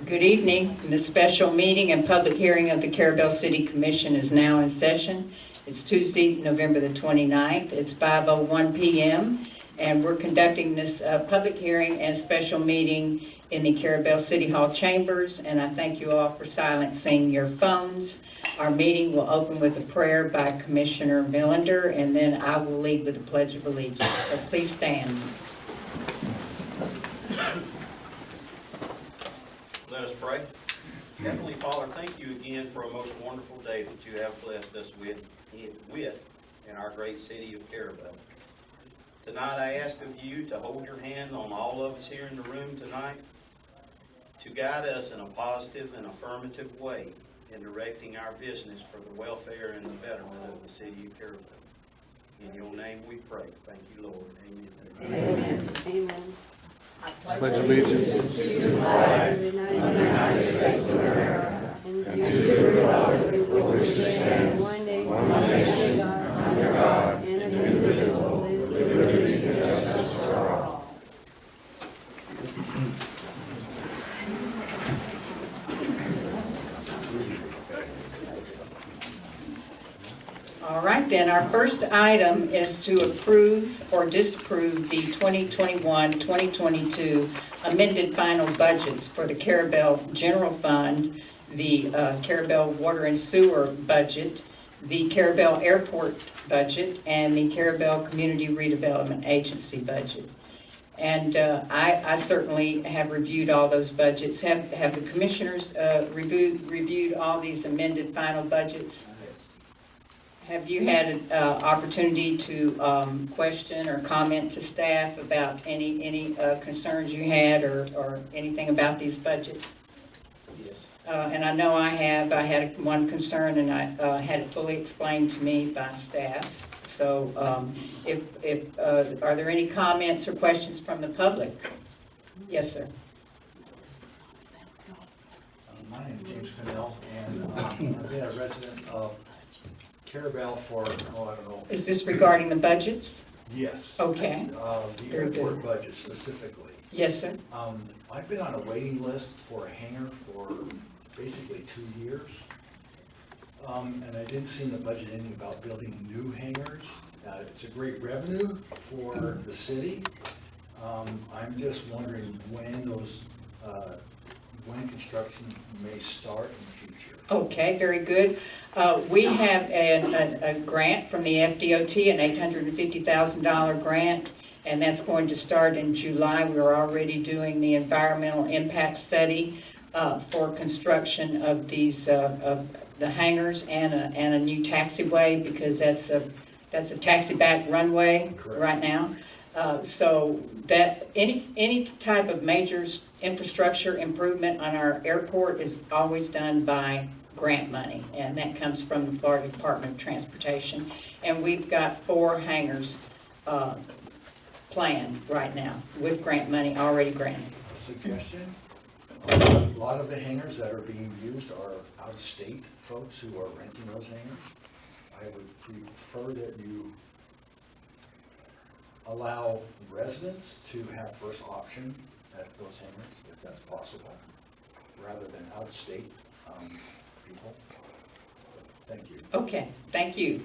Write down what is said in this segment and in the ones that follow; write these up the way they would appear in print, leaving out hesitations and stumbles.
Good evening. The special meeting and public hearing of the Carrabelle City Commission is now in session. It's Tuesday, November the 29th. It's 5:01 p.m. and we're conducting this public hearing and special meeting in the Carrabelle City Hall chambers, and I thank you all for silencing your phones. Our meeting will open with a prayer by Commissioner Millender, and then I will lead with the Pledge of Allegiance. So please stand. Let us pray. Heavenly Father, thank you again for a most wonderful day that you have blessed us with in our great city of Carrabelle. Tonight I ask of you to hold your hand on all of us here in the room tonight, to guide us in a positive and affirmative way in directing our business for the welfare and the betterment of the city of Carrabelle. In your name we pray. Thank you, Lord. Amen. Amen. Amen. I pledge allegiance to the flag of the United States of America and to the republic for which it stands, one nation, under God, indivisible, with liberty and justice for all. All right, then our first item is to approve or disapprove the 2021-2022 amended final budgets for the Carrabelle General Fund, the Carrabelle Water and Sewer budget, the Carrabelle Airport budget, and the Carrabelle Community Redevelopment Agency budget. And I certainly have reviewed all those budgets. Have the commissioners reviewed all these amended final budgets? Have you had an opportunity to question or comment to staff about any concerns you had or anything about these budgets? Yes. And I know I have. I had one concern, and I had it fully explained to me by staff. So are there any comments or questions from the public? Yes, sir. My name is James Fennell, and I've been a resident of Carrabelle for, I don't know. Is this regarding the budgets? Yes. Okay. The Very good. airport budget specifically. Yes, sir. I've been on a waiting list for a hangar for basically 2 years. And I didn't see in the budget anything about building new hangars. It's a great revenue for the city. I'm just wondering when when construction may start in the future. Okay, very good. We have a grant from the FDOT, an $850,000 grant, and that's going to start in July. We're already doing the environmental impact study for construction of these of the hangars and a new taxiway, because that's a taxi-back runway. Correct. Right now. So that any type of major infrastructure improvement on our airport is always done by grant money, and that comes from the Florida Department of Transportation. And we've got 4 hangars planned right now with grant money already granted. A suggestion? A lot of the hangars that are being used are out-of-state folks who are renting those hangars. I would prefer that you allow residents to have first option at those hangars, if that's possible, rather than out-of-state people. Thank you. Okay, thank you.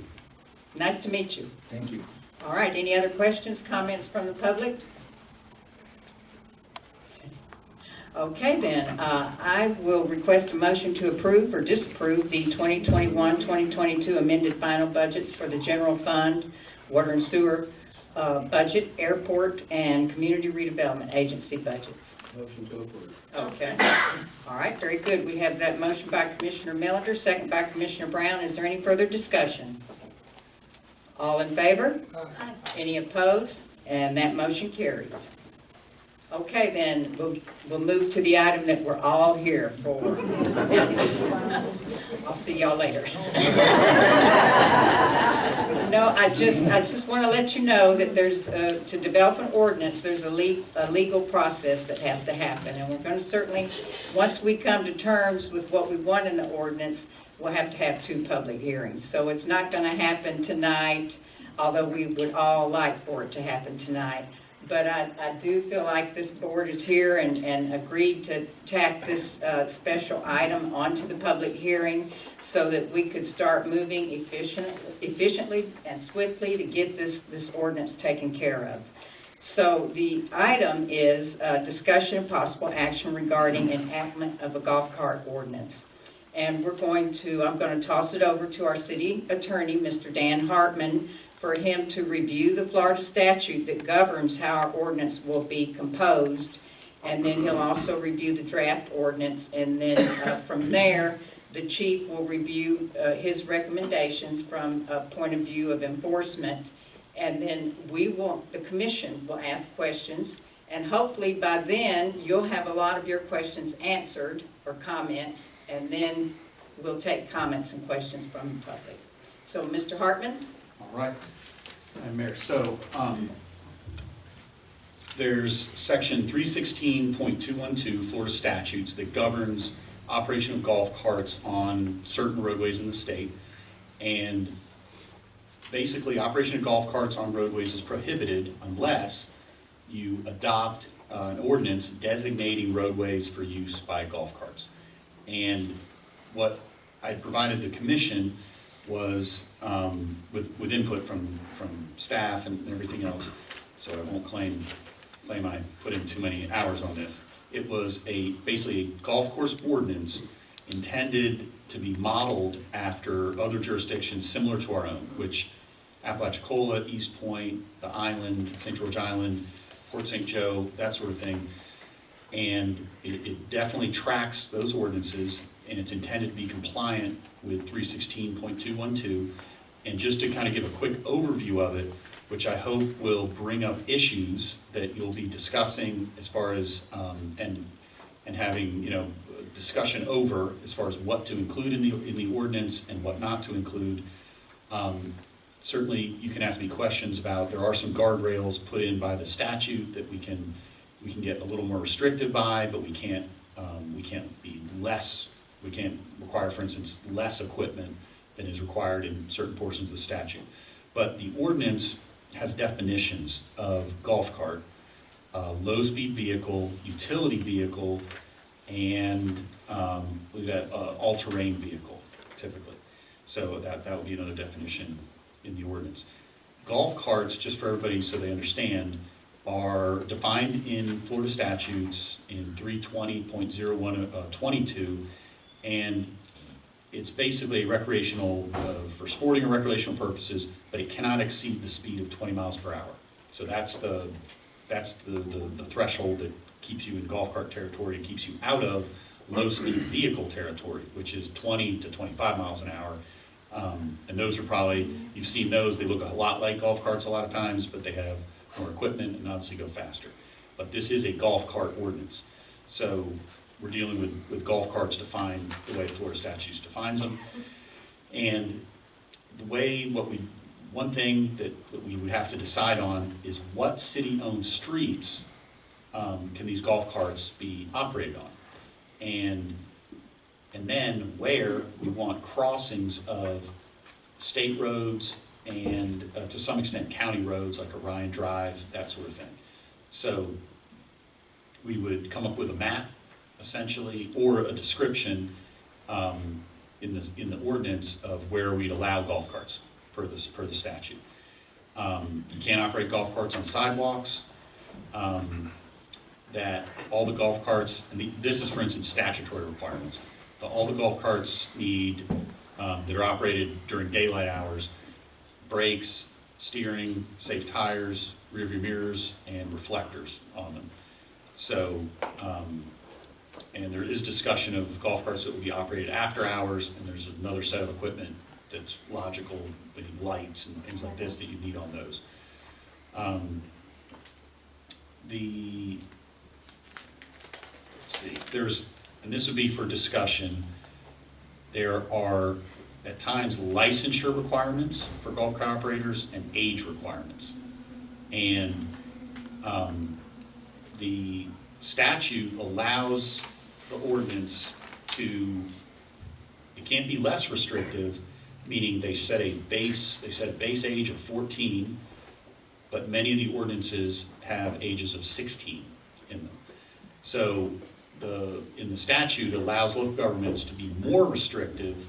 Nice to meet you. Thank you. All right, any other questions, comments from the public? Okay, then, I will request a motion to approve or disapprove the 2021-2022 amended final budgets for the general fund, water and sewer budget, airport, and community redevelopment agency budgets. Motion to approve. Okay. All right, very good. We have that motion by Commissioner Millender, second by Commissioner Brown. Is there any further discussion? All in favor? Aye. Any opposed? And that motion carries. Okay, then, we'll move to the item that we're all here for. I'll see y'all later. No, I just want to let you know that there's, to develop an ordinance, there's a legal process that has to happen. And we're going to certainly, once we come to terms with what we want in the ordinance, we'll have to have 2 public hearings. So it's not going to happen tonight, although we would all like for it to happen tonight. but I do feel like this board is here and agreed to tack this special item onto the public hearing so that we could start moving efficiently and swiftly to get this ordinance taken care of. So the item is discussion of possible action regarding enactment of a golf cart ordinance. And I'm going to toss it over to our city attorney, Mr. Dan Hartman, for him to review the Florida statute that governs how our ordinance will be composed. And then he'll also review the draft ordinance. And then from there, the chief will review his recommendations from a point of view of enforcement. And then the commission will ask questions. And hopefully by then, you'll have a lot of your questions answered or comments. And then we'll take comments and questions from the public. So, Mr. Hartman? All right, Madam Mayor, so there's section 316.212 Florida Statutes that governs operation of golf carts on certain roadways in the state. And basically, operation of golf carts on roadways is prohibited unless you adopt an ordinance designating roadways for use by golf carts. And what I provided the commission was with input from staff and everything else, so I won't claim I put in too many hours on this. It was basically a golf course ordinance intended to be modeled after other jurisdictions similar to our own, which Apalachicola, East Point, the island, St. George Island, Port St. Joe, that sort of thing. And it definitely tracks those ordinances, and it's intended to be compliant with 316.212. And just to kind of give a quick overview of it, which I hope will bring up issues that you'll be discussing as far as, and having, discussion over as far as what to include in the ordinance and what not to include. Certainly you can ask me questions about, there are some guardrails put in by the statute that we can get a little more restrictive by, but we can't be less, we can't require, for instance, less equipment than is required in certain portions of the statute. But the ordinance has definitions of golf cart, low-speed vehicle, utility vehicle, and all-terrain vehicle, typically. So that would be another definition in the ordinance. Golf carts, just for everybody so they understand, are defined in Florida statutes in 320.0122, and it's basically recreational, for sporting or recreational purposes, but it cannot exceed the speed of 20 miles per hour. So that's the threshold that keeps you in golf cart territory and keeps you out of low-speed vehicle territory, which is 20 to 25 miles an hour. And those are probably, you've seen those, they look a lot like golf carts a lot of times, but they have more equipment and obviously go faster. But this is a golf cart ordinance. So we're dealing with golf carts defined the way Florida Statutes defines them. And the way, one thing that we would have to decide on is what city-owned streets can these golf carts be operated on? And then where we want crossings of state roads and to some extent county roads like Orion Drive, that sort of thing. So we would come up with a map essentially, or a description in the ordinance of where we'd allow golf carts per the statute. You can't operate golf carts on sidewalks. That all the golf carts, and this is for instance statutory requirements. All the golf carts need, that are operated during daylight hours, brakes, steering, safe tires, rear view mirrors, and reflectors on them. So, and there is discussion of golf carts that will be operated after hours, and there's another set of equipment that's logical, with lights and things like this that you need on those. Let's see, and this would be for discussion, there are at times licensure requirements for golf cart operators and age requirements. And the statute allows the ordinance to, it can't be less restrictive, meaning they set a base age of 14, but many of the ordinances have ages of 16 in them. So in the statute, it allows local governments to be more restrictive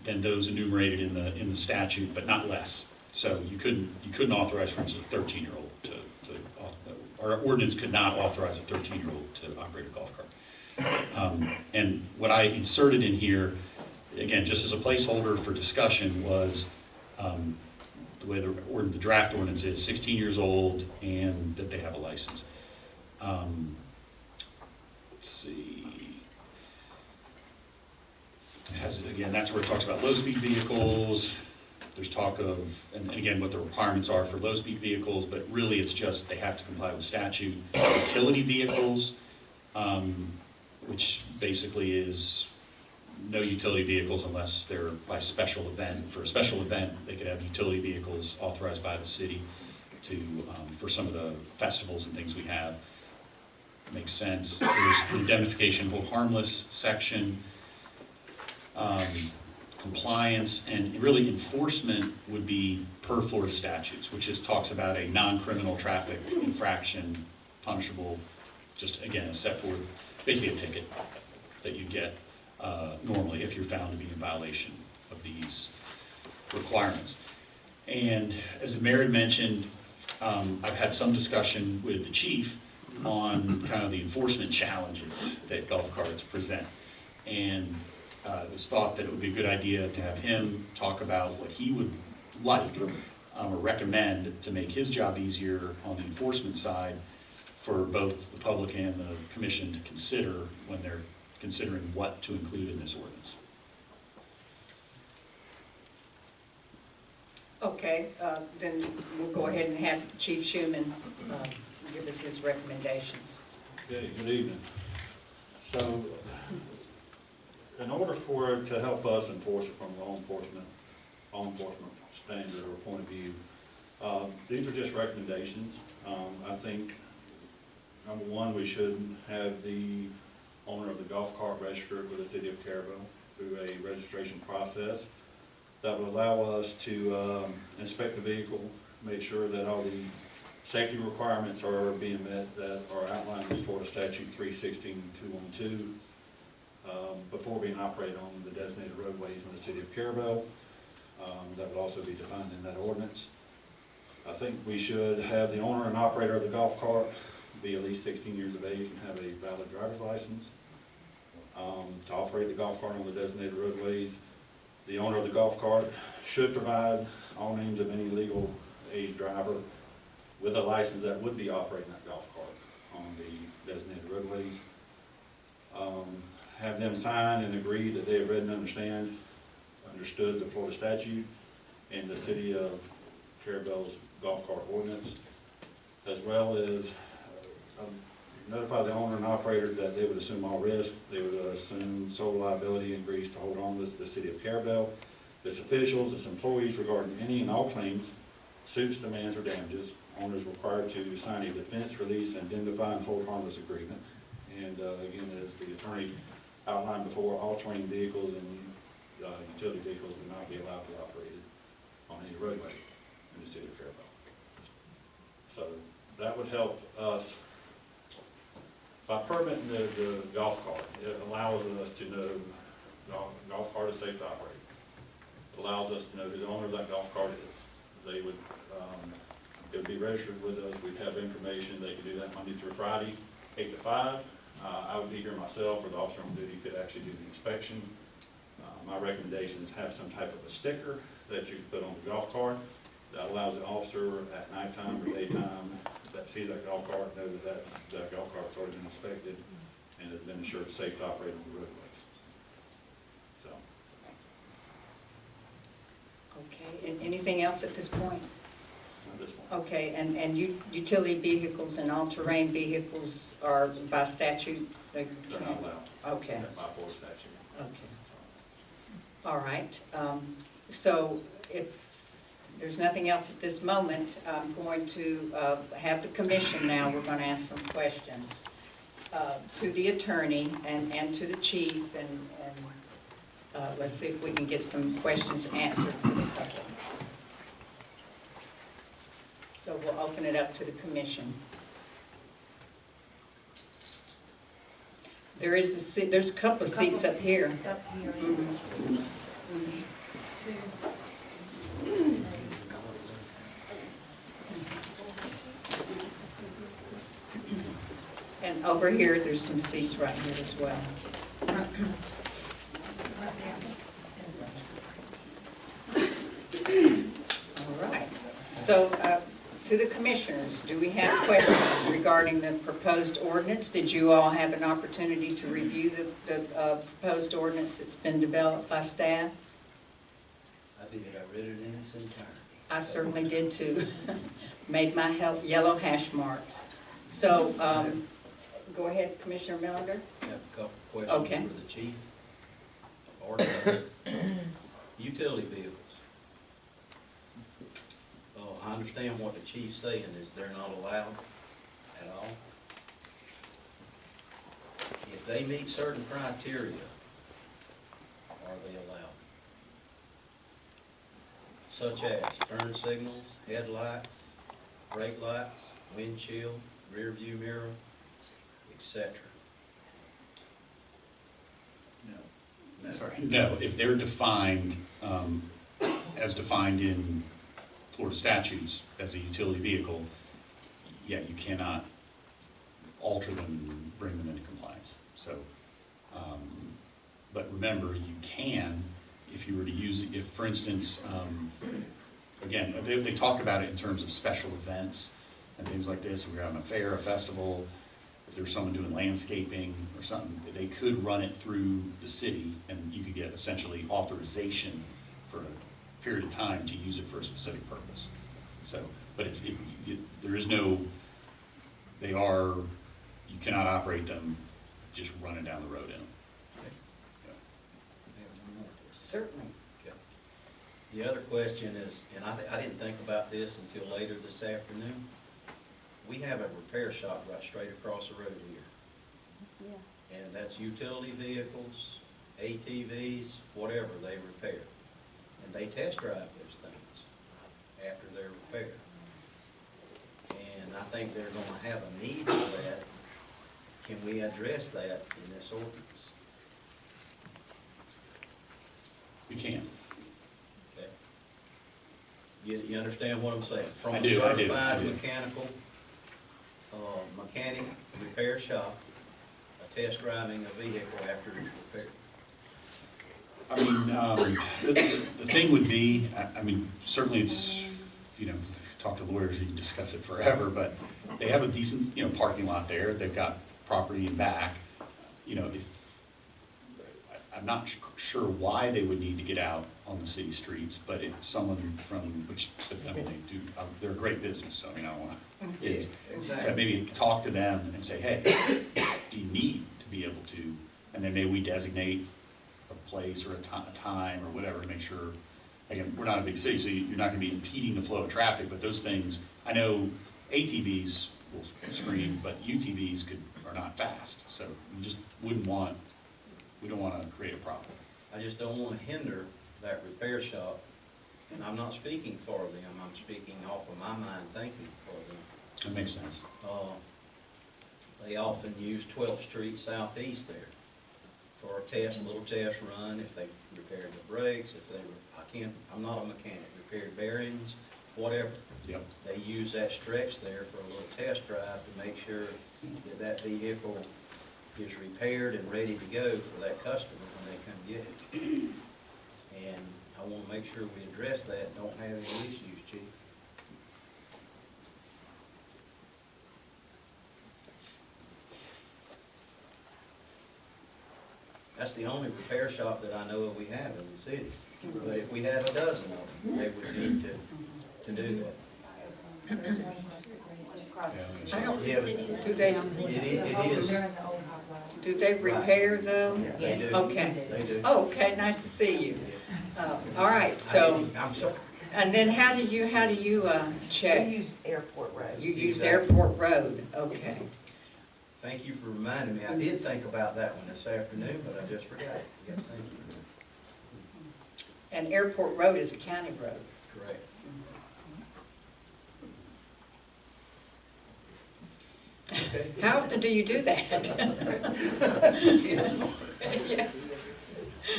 than those enumerated in the statute, but not less. So you couldn't authorize, for instance, a 13-year-old our ordinance could not authorize a 13-year-old to operate a golf cart. And what I inserted in here, again, just as a placeholder for discussion, was the way the draft ordinance is 16 years old and that they have a license. Let's see. Again, that's where it talks about low-speed vehicles. There's talk of, and again, what the requirements are for low-speed vehicles, but really it's just they have to comply with statute. Utility vehicles, which basically is no utility vehicles unless they're by special event. For a special event, they could have utility vehicles authorized by the city to, for some of the festivals and things we have. Makes sense. There's an indemnification hold harmless section. Compliance and really enforcement would be per Florida statutes, which talks about a non-criminal traffic infraction punishable, just again, as set forth, basically a ticket that you get normally if you're found to be in violation of these requirements. And as the mayor had mentioned, I've had some discussion with the chief on kind of the enforcement challenges that golf carts present. And it was thought that it would be a good idea to have him talk about what he would like or recommend to make his job easier on the enforcement side for both the public and the commission to consider when they're considering what to include in this ordinance. Okay, then we'll go ahead and have Chief Schuman give us his recommendations. Okay, good evening. So, in order for it to help us enforce it from a law enforcement standard or point of view, these are just recommendations. I think, number one, we should have the owner of the golf cart registered with the city of Carrabelle through a registration process that would allow us to inspect the vehicle, make sure that all the safety requirements are being met that are outlined in Florida Statute 316.212 before being operated on the designated roadways in the city of Carrabelle. That would also be defined in that ordinance. I think we should have the owner and operator of the golf cart be at least 16 years of age and have a valid driver's license to operate the golf cart on the designated roadways. The owner of the golf cart should provide all names of any legal age driver with a license that would be operating that golf cart on the designated roadways. Have them sign and agree that they have read and understood the Florida statute and the city of Carrabelle's golf cart ordinance, as well as notify the owner and operator that they would assume all risk, they would assume sole liability and agrees to hold on to the city of Carrabelle, its officials, its employees regarding any and all claims, suits, demands, or damages. Owner is required to sign a defense, release, indemnify, and hold harmless agreement. And again, as the attorney outlined before, all terrain vehicles and utility vehicles would not be allowed to be operated on any roadway in the city of Carrabelle. So that would help us. By permitting the golf cart, it allows us to know golf cart is safe to operate. It allows us to know who the owner of that golf cart is. They would, it would be registered with us. We'd have information. They could do that Monday through Friday, 8 to 5. I would be here myself, or the officer on duty could actually do the inspection. My recommendation is have some type of a sticker that you can put on the golf cart that allows the officer at nighttime or daytime that sees that golf cart know that that golf cart's already been inspected and has been assured safe to operate on the roadways. So. Okay, and anything else at this point? Not this one. Okay, and utility vehicles and all-terrain vehicles are by statute? They're not allowed. Okay. By Florida statute. Okay. All right. So if there's nothing else at this moment, I'm going to have the commission now. We're going to ask some questions to the attorney and to the chief, and let's see if we can get some questions answered for the public. So we'll open it up to the commission. There's a couple of seats up here. Up here. And over here, there's some seats right here as well. All right. So, to the commissioners, do we have questions regarding the proposed ordinance? Did you all have an opportunity to review the proposed ordinance that's been developed by staff? I did, I read it in its entirety. I certainly did too. Made my yellow hash marks. So, go ahead, Commissioner Melander. I have a couple Okay. questions for the chief. Or the utility vehicles. Oh, I understand what the chief's saying is they're not allowed at all. If they meet certain criteria, are they allowed? Such as turn signals, headlights, brake lights, windshield, rear view mirror, etc. No. Sorry, no, if they're defined, as defined in Florida statutes as a utility vehicle, yeah, you cannot alter them and bring them into compliance. So, but remember, you can, if you were to use it, if, for instance, again, they talk about it in terms of special events and things like this. We're having a fair, a festival. If there's someone doing landscaping or something, they could run it through the city and you could get essentially authorization for a period of time to use it for a specific purpose. So, but there is no, you cannot operate them just running down the road in them. Certainly. Okay. The other question is, and I didn't think about this until later this afternoon. We have a repair shop right straight across the road here. Yeah. And that's utility vehicles, ATVs, whatever they repair. And they test drive those things after they're repaired. And I think they're gonna have a need for that. Can we address that in this ordinance? You can. Okay. You understand what I'm saying? From I a do. certified mechanical, mechanic repair shop, a test driving a vehicle after it's repaired. I mean, the thing would be, I mean, certainly it's, talk to lawyers, you can discuss it forever, but they have a decent, parking lot there. They've got property in back. I'm not sure why they would need to get out on the city streets, but if someone which I mean, they're a great business, so I mean, I don't want to, to maybe talk to them and say, hey, do you need to be able to, and then maybe we designate a place or a time or whatever to make sure, again, we're not a big city, so you're not going to be impeding the flow of traffic, but those things, I know ATVs will scream, but UTVs are not fast, so we just we don't want to create a problem. I just don't want to hinder that repair shop, and I'm not speaking for them, I'm speaking off of my mind thinking for them. That makes sense. They often use 12th Street Southeast there for a little test run, if they repaired the brakes, if they I'm not a mechanic, repaired bearings, whatever. Yep. They use that stretch there for a little test drive to make sure that that vehicle is repaired and ready to go for that customer when they come get it. And I want to make sure we address that and don't have any issues, Chief. That's the only repair shop that I know of we have in the city. But if we had a dozen of them, they would need to do that. I don't, Yeah, it is. do they repair though? They do. Okay. They do. Oh, okay, nice to see you. All right, so, I'm sorry. and then how do you check? We use Airport Road. You use Airport Road, okay. Thank you for reminding me. I did think about that one this afternoon, but I just forgot it. Yeah, thank you. And Airport Road is a county road. Correct. How often do you do that? Yeah.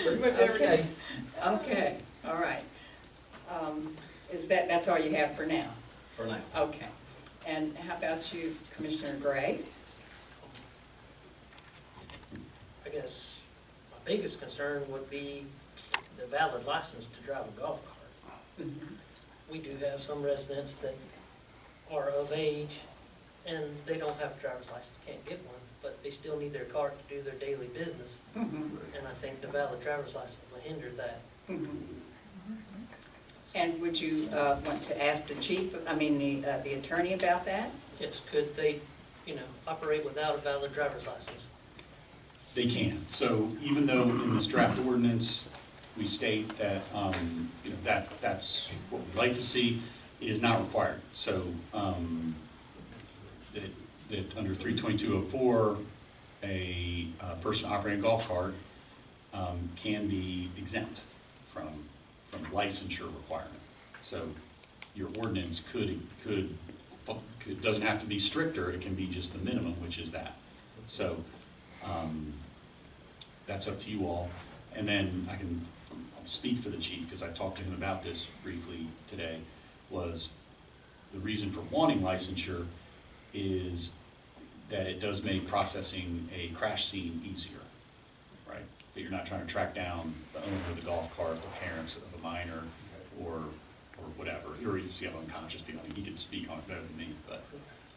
Pretty much every day. Okay, all right. That's all you have for now? For now. Okay. And how about you, Commissioner Gray? I guess my biggest concern would be the valid license to drive a golf cart. We do have some residents that are of age and they don't have a driver's license, can't get one, but they still need their cart to do their daily business. And I think the valid driver's license will hinder that. And would you want to ask the chief, the attorney about that? Yes, could they, operate without a valid driver's license? They can. So even though in this draft ordinance, we state that, that's what we'd like to see, it is not required. So that under 32204, a person operating a golf cart can be exempt from licensure requirement. So your ordinance doesn't have to be stricter, it can be just the minimum, which is that. So that's up to you all. And then I'll speak for the chief, because I talked to him about this briefly today, was the reason for wanting licensure is that it does make processing a crash scene easier, right? That you're not trying to track down the owner of the golf cart, the parents of a minor, or whatever. Or you see unconscious people. He can speak on it better than me, but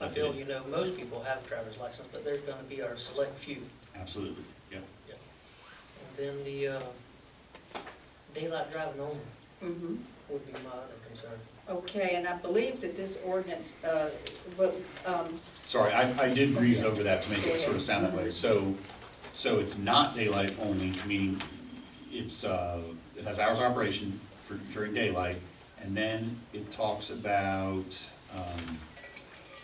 I feel, most people have a driver's license, but there's gonna be our select few. absolutely, yep. And then the daylight driving only would be my other concern. Okay, and I believe that this ordinance, Sorry, I did breeze over that to make it sort of sound that way. So it's not daylight only, meaning it has hours of operation during daylight, and then it talks about,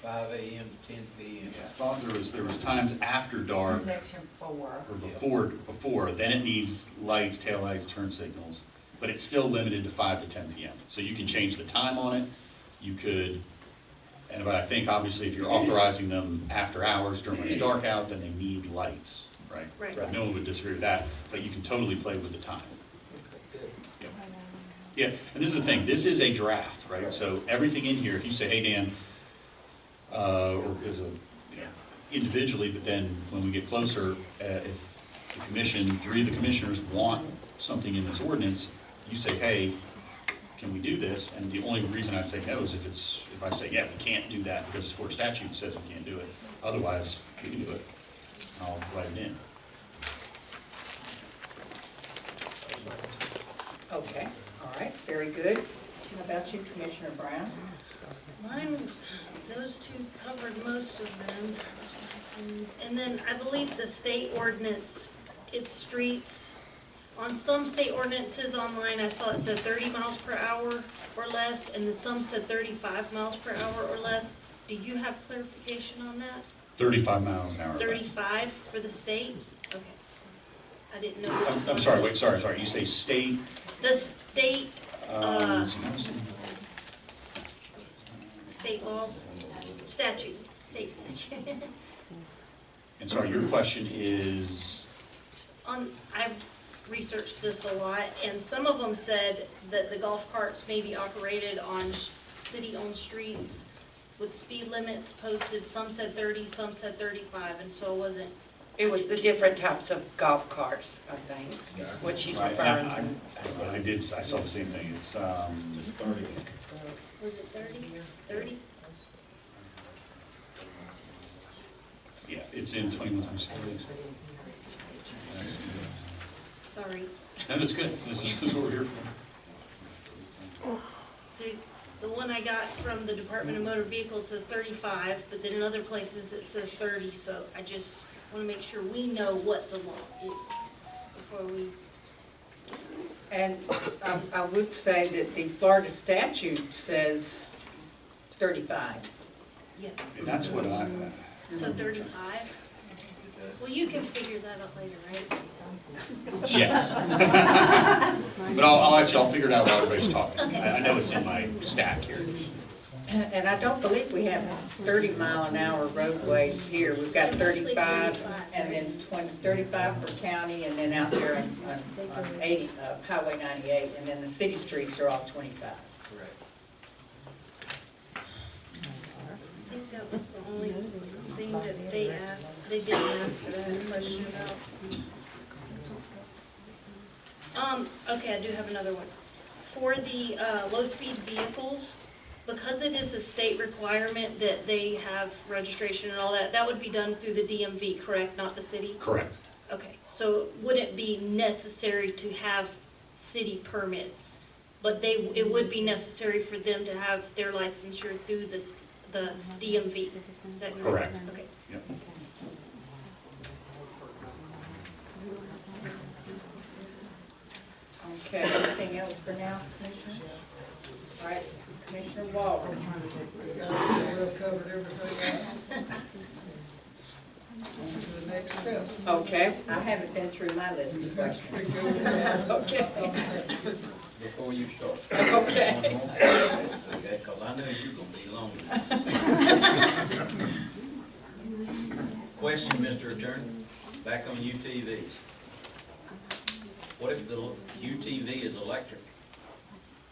5 a.m. to 10 p.m. I thought there was times after dark, Section 4. or before, then it needs lights, taillights, turn signals, but it's still limited to 5 to 10 p.m. So you can change the time on it, you could, but I think obviously if you're authorizing them after hours during when it's dark out, then they need lights, right? Right. No one would disagree with that, but you can totally play with the time. Good. Yeah. Yeah, and this is the thing, this is a draft, right? So everything in here, if you say, hey, Dan, or as a, individually, but then when we get closer, if the commission, 3 of the commissioners want something in this ordinance, you say, hey, can we do this? And the only reason I'd say no is if I say, yeah, we can't do that because Florida statute says we can't do it. Otherwise, we can do it. I'll write it in. okay, all right, very good. How about you, Commissioner Brown? Mine, those two covered most of them. And then I believe the state ordinance, it's streets. On some state ordinances online, I saw it said 30 miles per hour or less, and then some said 35 miles per hour or less. Do you have clarification on that? 35 miles an hour. 35 for the state? Okay. I didn't know. I'm sorry, wait, sorry. You say state? The state, Let's see. state laws, statute, state statute. And sorry, your question is? I've researched this a lot, and some of them said that the golf carts may be operated on city-owned streets with speed limits posted. Some said 30, some said 35, and so it wasn't. It was the different types of golf carts, I think, is what she's Right, referring to. I saw the same thing. It's, 30. Was it 30? 30? yeah, it's in 21. Sorry. No, that's good. This is what we're here for. See, the one I got from the Department of Motor Vehicles says 35, but then in other places it says 30, so I just want to make sure we know what the law is before we. And I would say that the Florida statute says 35. Yeah. And that's what So 35? Well, you can figure that out later, right? yes. But I'll figure it out while everybody's talking. Okay. I know it's in my stack here. And I don't believe we have 30-mile-an-hour roadways here. We've got 35, and then 35 for county, and then out there on 80, Highway 98, and then the city streets are all 25. Correct. I think that was the only thing that they asked, they didn't ask that question about. Okay, I do have another one. For the low-speed vehicles, because it is a state requirement that they have registration and all that, that would be done through the DMV, correct, not the city? Correct. Okay, so would it be necessary to have city permits? But it would be necessary for them to have their licensure through the DMV, is that correct? Correct. Okay. Yep. Okay, anything else for now, Commissioner? All right, Commissioner Walker. We've covered everything. On to the next step. Okay, I haven't been through my list of questions. Okay. Before you start. Okay. Okay, because I know you're gonna be long. Question, Mr. Attorney, back on UTVs. What if the UTV is electric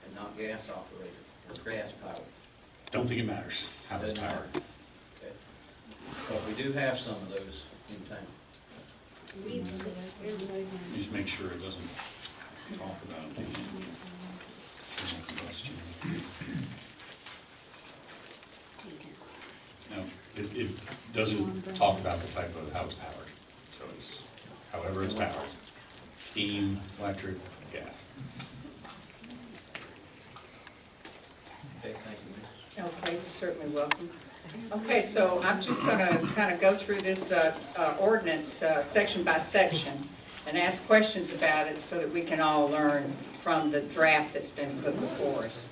and not gas operated or gas powered? Don't think it matters how it's Doesn't matter. powered. Okay. But we do have some of those in town. Just make sure it doesn't talk about the combustion. No, it doesn't talk about the type of how it's powered. So it's however it's powered. Steam, electric, gas. Okay, thank you, ma'am. Okay, you're certainly welcome. Okay, so I'm just going to kind of go through this ordinance section by section and ask questions about it so that we can all learn from the draft that's been put before us.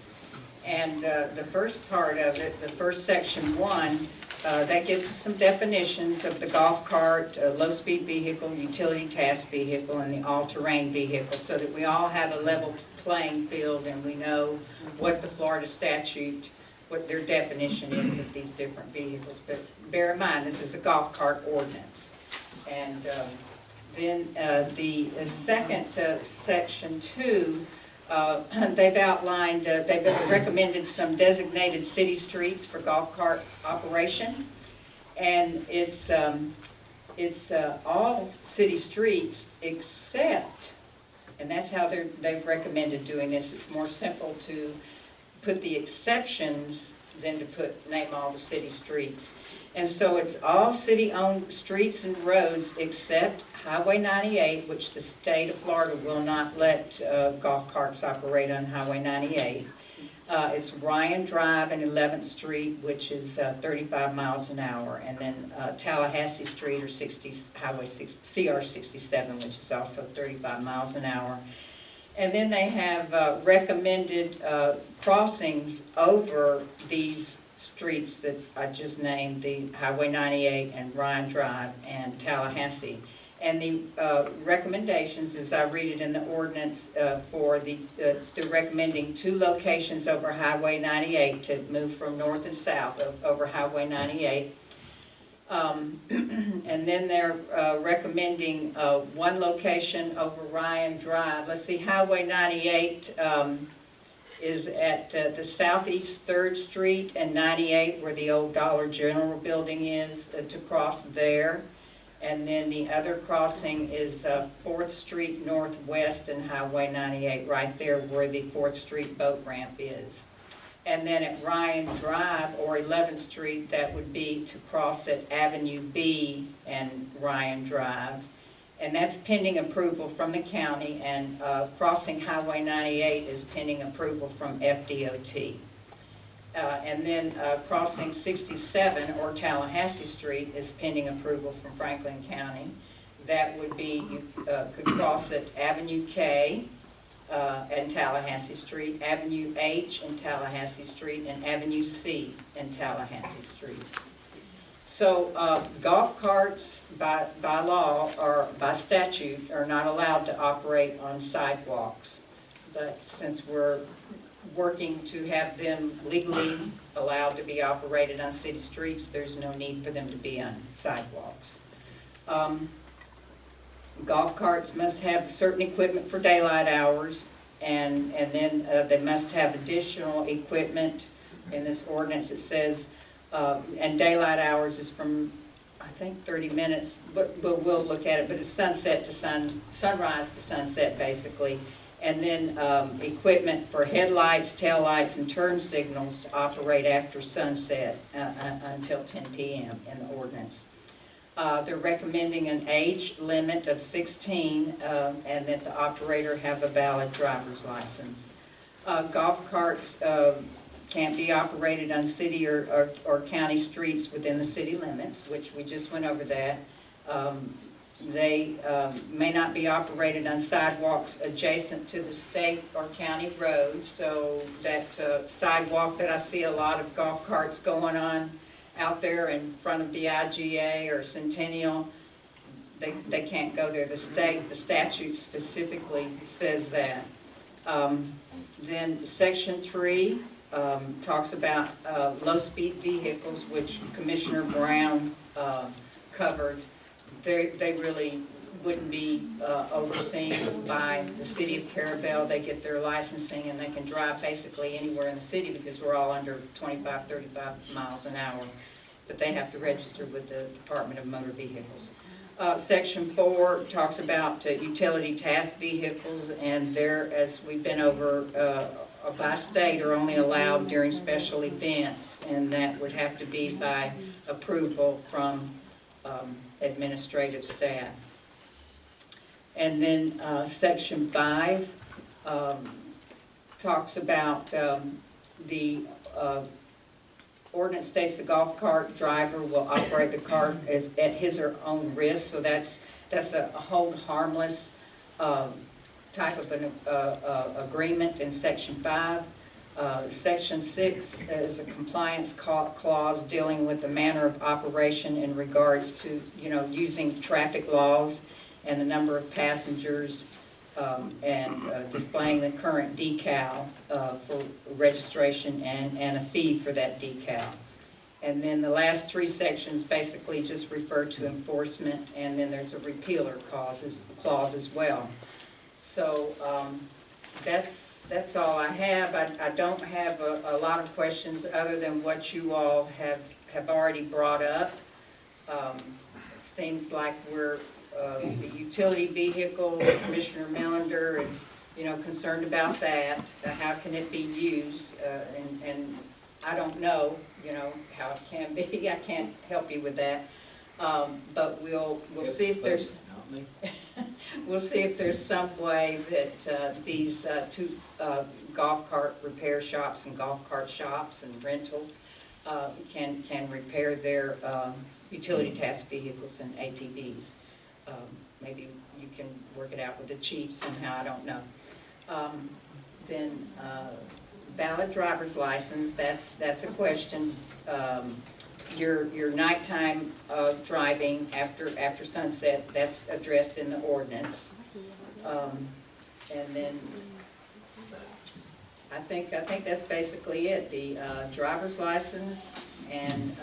And the first part of it, the first section 1, that gives us some definitions of the golf cart, low-speed vehicle, utility task vehicle, and the all-terrain vehicle, so that we all have a level playing field and we know what the Florida statute, what their definition is of these different vehicles. But bear in mind, this is a golf cart ordinance. And then the second section 2, they've outlined, they've recommended some designated city streets for golf cart operation. And it's all city streets except, and that's how they've recommended doing this. It's more simple to put the exceptions than to name all the city streets. And so it's all city-owned streets and roads except Highway 98, which the state of Florida will not let golf carts operate on Highway 98. It's Ryan Drive and 11th Street, which is 35 miles an hour, and then Tallahassee Street or Highway CR 67, which is also 35 miles an hour. And then they have recommended crossings over these streets that I just named, the Highway 98 and Ryan Drive and Tallahassee. And the recommendations, as I read it in the ordinance, for they're recommending 2 locations over Highway 98 to move from north and south over Highway 98. And then they're recommending 1 location over Ryan Drive. Let's see, Highway 98 is at the southeast 3rd Street and 98 where the old Dollar General building is, to cross there. And then the other crossing is 4th Street Northwest and Highway 98, right there where the 4th Street boat ramp is. And then at Ryan Drive or 11th Street, that would be to cross at Avenue B and Ryan Drive. And that's pending approval from the county, and crossing Highway 98 is pending approval from FDOT. And then crossing 67 or Tallahassee Street is pending approval from Franklin County. That would be, you could cross at Avenue K and Tallahassee Street, Avenue H and Tallahassee Street, and Avenue C and Tallahassee Street. So golf carts by law or by statute are not allowed to operate on sidewalks. But since working to have them legally allowed to be operated on city streets. There's no need for them to be on sidewalks. Golf carts must have certain equipment for daylight hours, and then they must have additional equipment. In this ordinance it says, and daylight hours is from, I think, 30 minutes, but we'll look at it, but it's sunset to sunrise to sunset basically. And then equipment for headlights, taillights, and turn signals to operate after sunset until 10 p.m. in the ordinance. They're recommending an age limit of 16 and that the operator have a valid driver's license. Golf carts can't be operated on city or county streets within the city limits, which we just went over that. They may not be operated on sidewalks adjacent to the state or county roads, so that sidewalk that I see a lot of golf carts going on out there in front of the IGA or Centennial, they can't go there. The statute specifically says that. Then Section 3 talks about low-speed vehicles, which Commissioner Brown covered. They really wouldn't be overseen by the city of Carrabelle. They get their licensing and they can drive basically anywhere in the city because we're all under 25, 35 miles an hour. But they have to register with the Department of Motor Vehicles. Section 4 talks about utility task vehicles, and they're, as we've been over by state, are only allowed during special events, and that would have to be by approval from administrative staff. And then Section 5 talks about the ordinance states the golf cart driver will operate the cart at his or own risk, so that's a hold harmless type of an agreement in Section 5. Section 6 is a compliance clause dealing with the manner of operation in regards to, using traffic laws and the number of passengers and displaying the current decal for registration and a fee for that decal. And then the last 3 sections basically just refer to enforcement, and then there's a repealer clause as well. So that's all I have. I don't have a lot of questions other than what you all have already brought up. It seems like we're the utility vehicle, Commissioner Melander is, concerned about that. How can it be used? And I don't know, how it can be. I can't help you with that. But we'll see if there's we'll see if there's some way that these 2 golf cart repair shops and golf cart shops and rentals can repair their utility task vehicles and ATVs. Maybe you can work it out with the chief somehow, I don't know. Then valid driver's license, that's a question. Your nighttime driving after sunset, that's addressed in the ordinance. And then I think that's basically it. The driver's license, and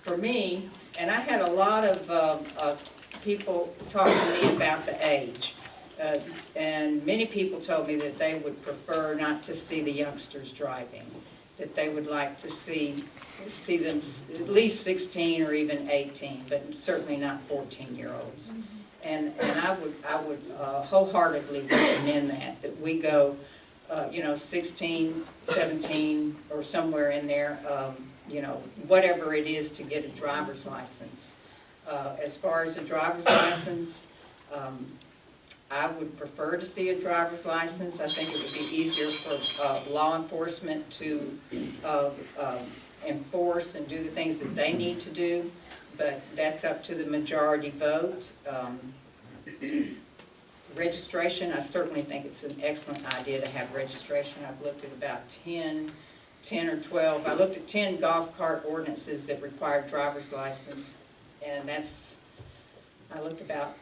for me, and I had a lot of people talk to me about the age. And many people told me that they would prefer not to see the youngsters driving, that they would like to see them at least 16 or even 18, but certainly not 14-year-olds. And I would wholeheartedly recommend that we go, 16, 17, or somewhere in there, whatever it is to get a driver's license. As far as a driver's license, I would prefer to see a driver's license. I think it would be easier for law enforcement to enforce and do the things that they need to do, but that's up to the majority vote. Registration, I certainly think it's an excellent idea to have registration. I've looked at about 10 or 12. I looked at 10 golf cart ordinances that required driver's license, and I looked about,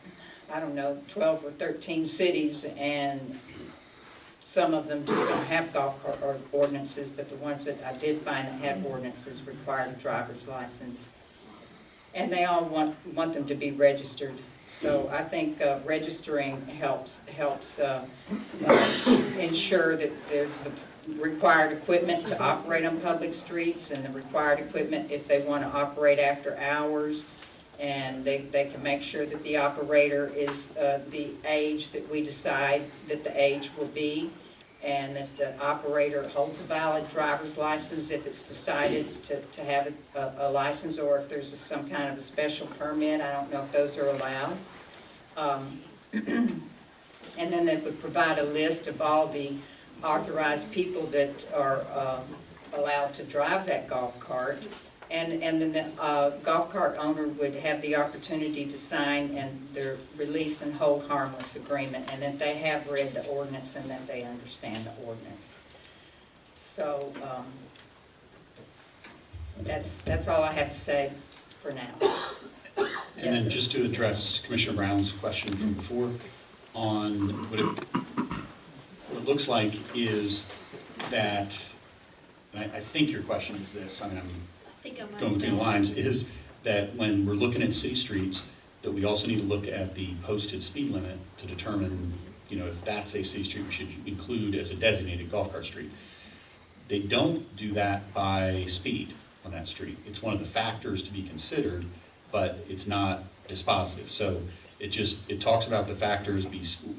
12 or 13 cities, and some of them just don't have golf cart ordinances, but the ones that I did find that had ordinances required a driver's license. And they all want them to be registered. So I think registering helps ensure that there's the required equipment to operate on public streets and the required equipment if they want to operate after hours. And they can make sure that the operator is the age that we decide that the age will be, and that the operator holds a valid driver's license if it's decided to have a license, or if there's some kind of a special permit. I don't know if those are allowed. And then they would provide a list of all the authorized people that are allowed to drive that golf cart. And then the golf cart owner would have the opportunity to sign their release and hold harmless agreement, and that they have read the ordinance and that they understand the ordinance. So that's all I have to say for now. And then just to address Commissioner Brown's question from before, on what it looks like is that, and I think your question is this, I mean, I'm going between the lines, is that when we're looking at city streets, that we also need to look at the posted speed limit to determine, if that's a city street we should include as a designated golf cart street. They don't do that by speed on that street. It's one of the factors to be considered, but it's not dispositive. So it talks about the factors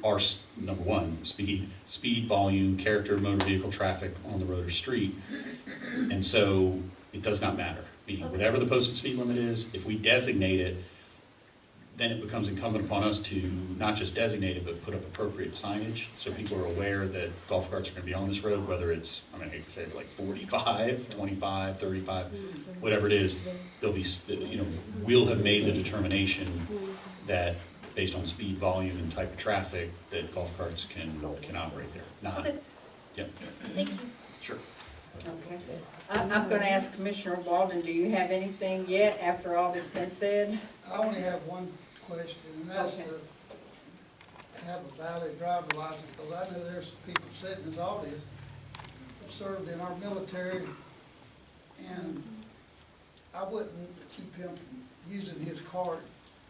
are number one, speed, volume, character of motor vehicle traffic on the road or street. And so it does not matter. Meaning whatever the posted speed limit is, if we designate it, then it becomes incumbent upon us to not just designate it, but put up appropriate signage so people are aware that golf carts are going to be on this road, whether it's, I hate to say it, like 45, 25, 35, whatever it is, they'll be, we'll have made the determination that based on speed, volume, and type of traffic, that golf carts can operate there. Not, Okay. Yep. Thank you. Sure. Okay. I'm going to ask Commissioner Walden, do you have anything yet after all that's been said? I only have one question, and that's Okay. to have a valid driver's license, because I know there's people sitting in this audience who served in our military, and I wouldn't keep him from using his card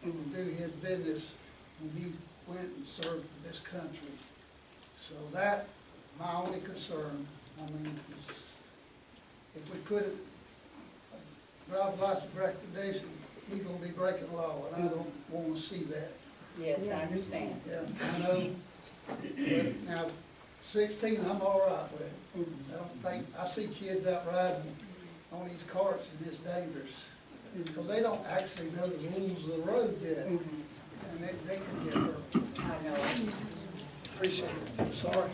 to do his business when he went and served this country. So that, my only concern, I mean, if we could drive license recognition, he's gonna be breaking the law, and I don't wanna see that. Yes, I understand. Yeah, I know, but now, 16, I'm all right with. I don't think, I see kids out riding on these carts, and it's dangerous. Because they don't actually know the rules of the road yet, and they can get hurt. I know. Appreciate it, sorry.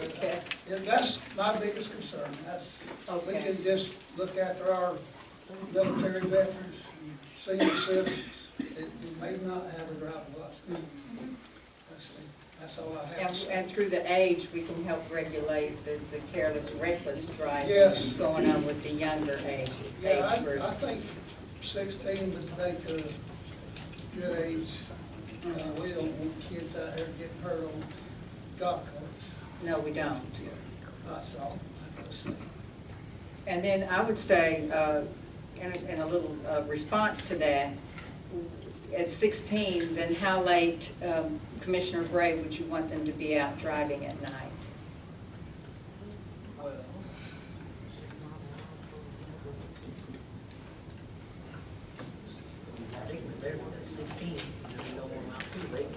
Okay. Yeah, that's my biggest concern, we Okay. can just look after our military veterans, and senior citizens, that may not have a driver's license. That's all I have to say. And through the age, we can help regulate the careless, reckless driving Yes. that's going on with the younger age Yeah, group. I think 16 would make a good age. We don't want kids out there getting hurt on golf carts. No, we don't. Yeah, that's all I gotta say. And then I would say, in a little response to that, at 16, then how late, Commissioner Gray, would you want them to be out driving at night? Well, Particularly there with that 16, you don't want them out too late.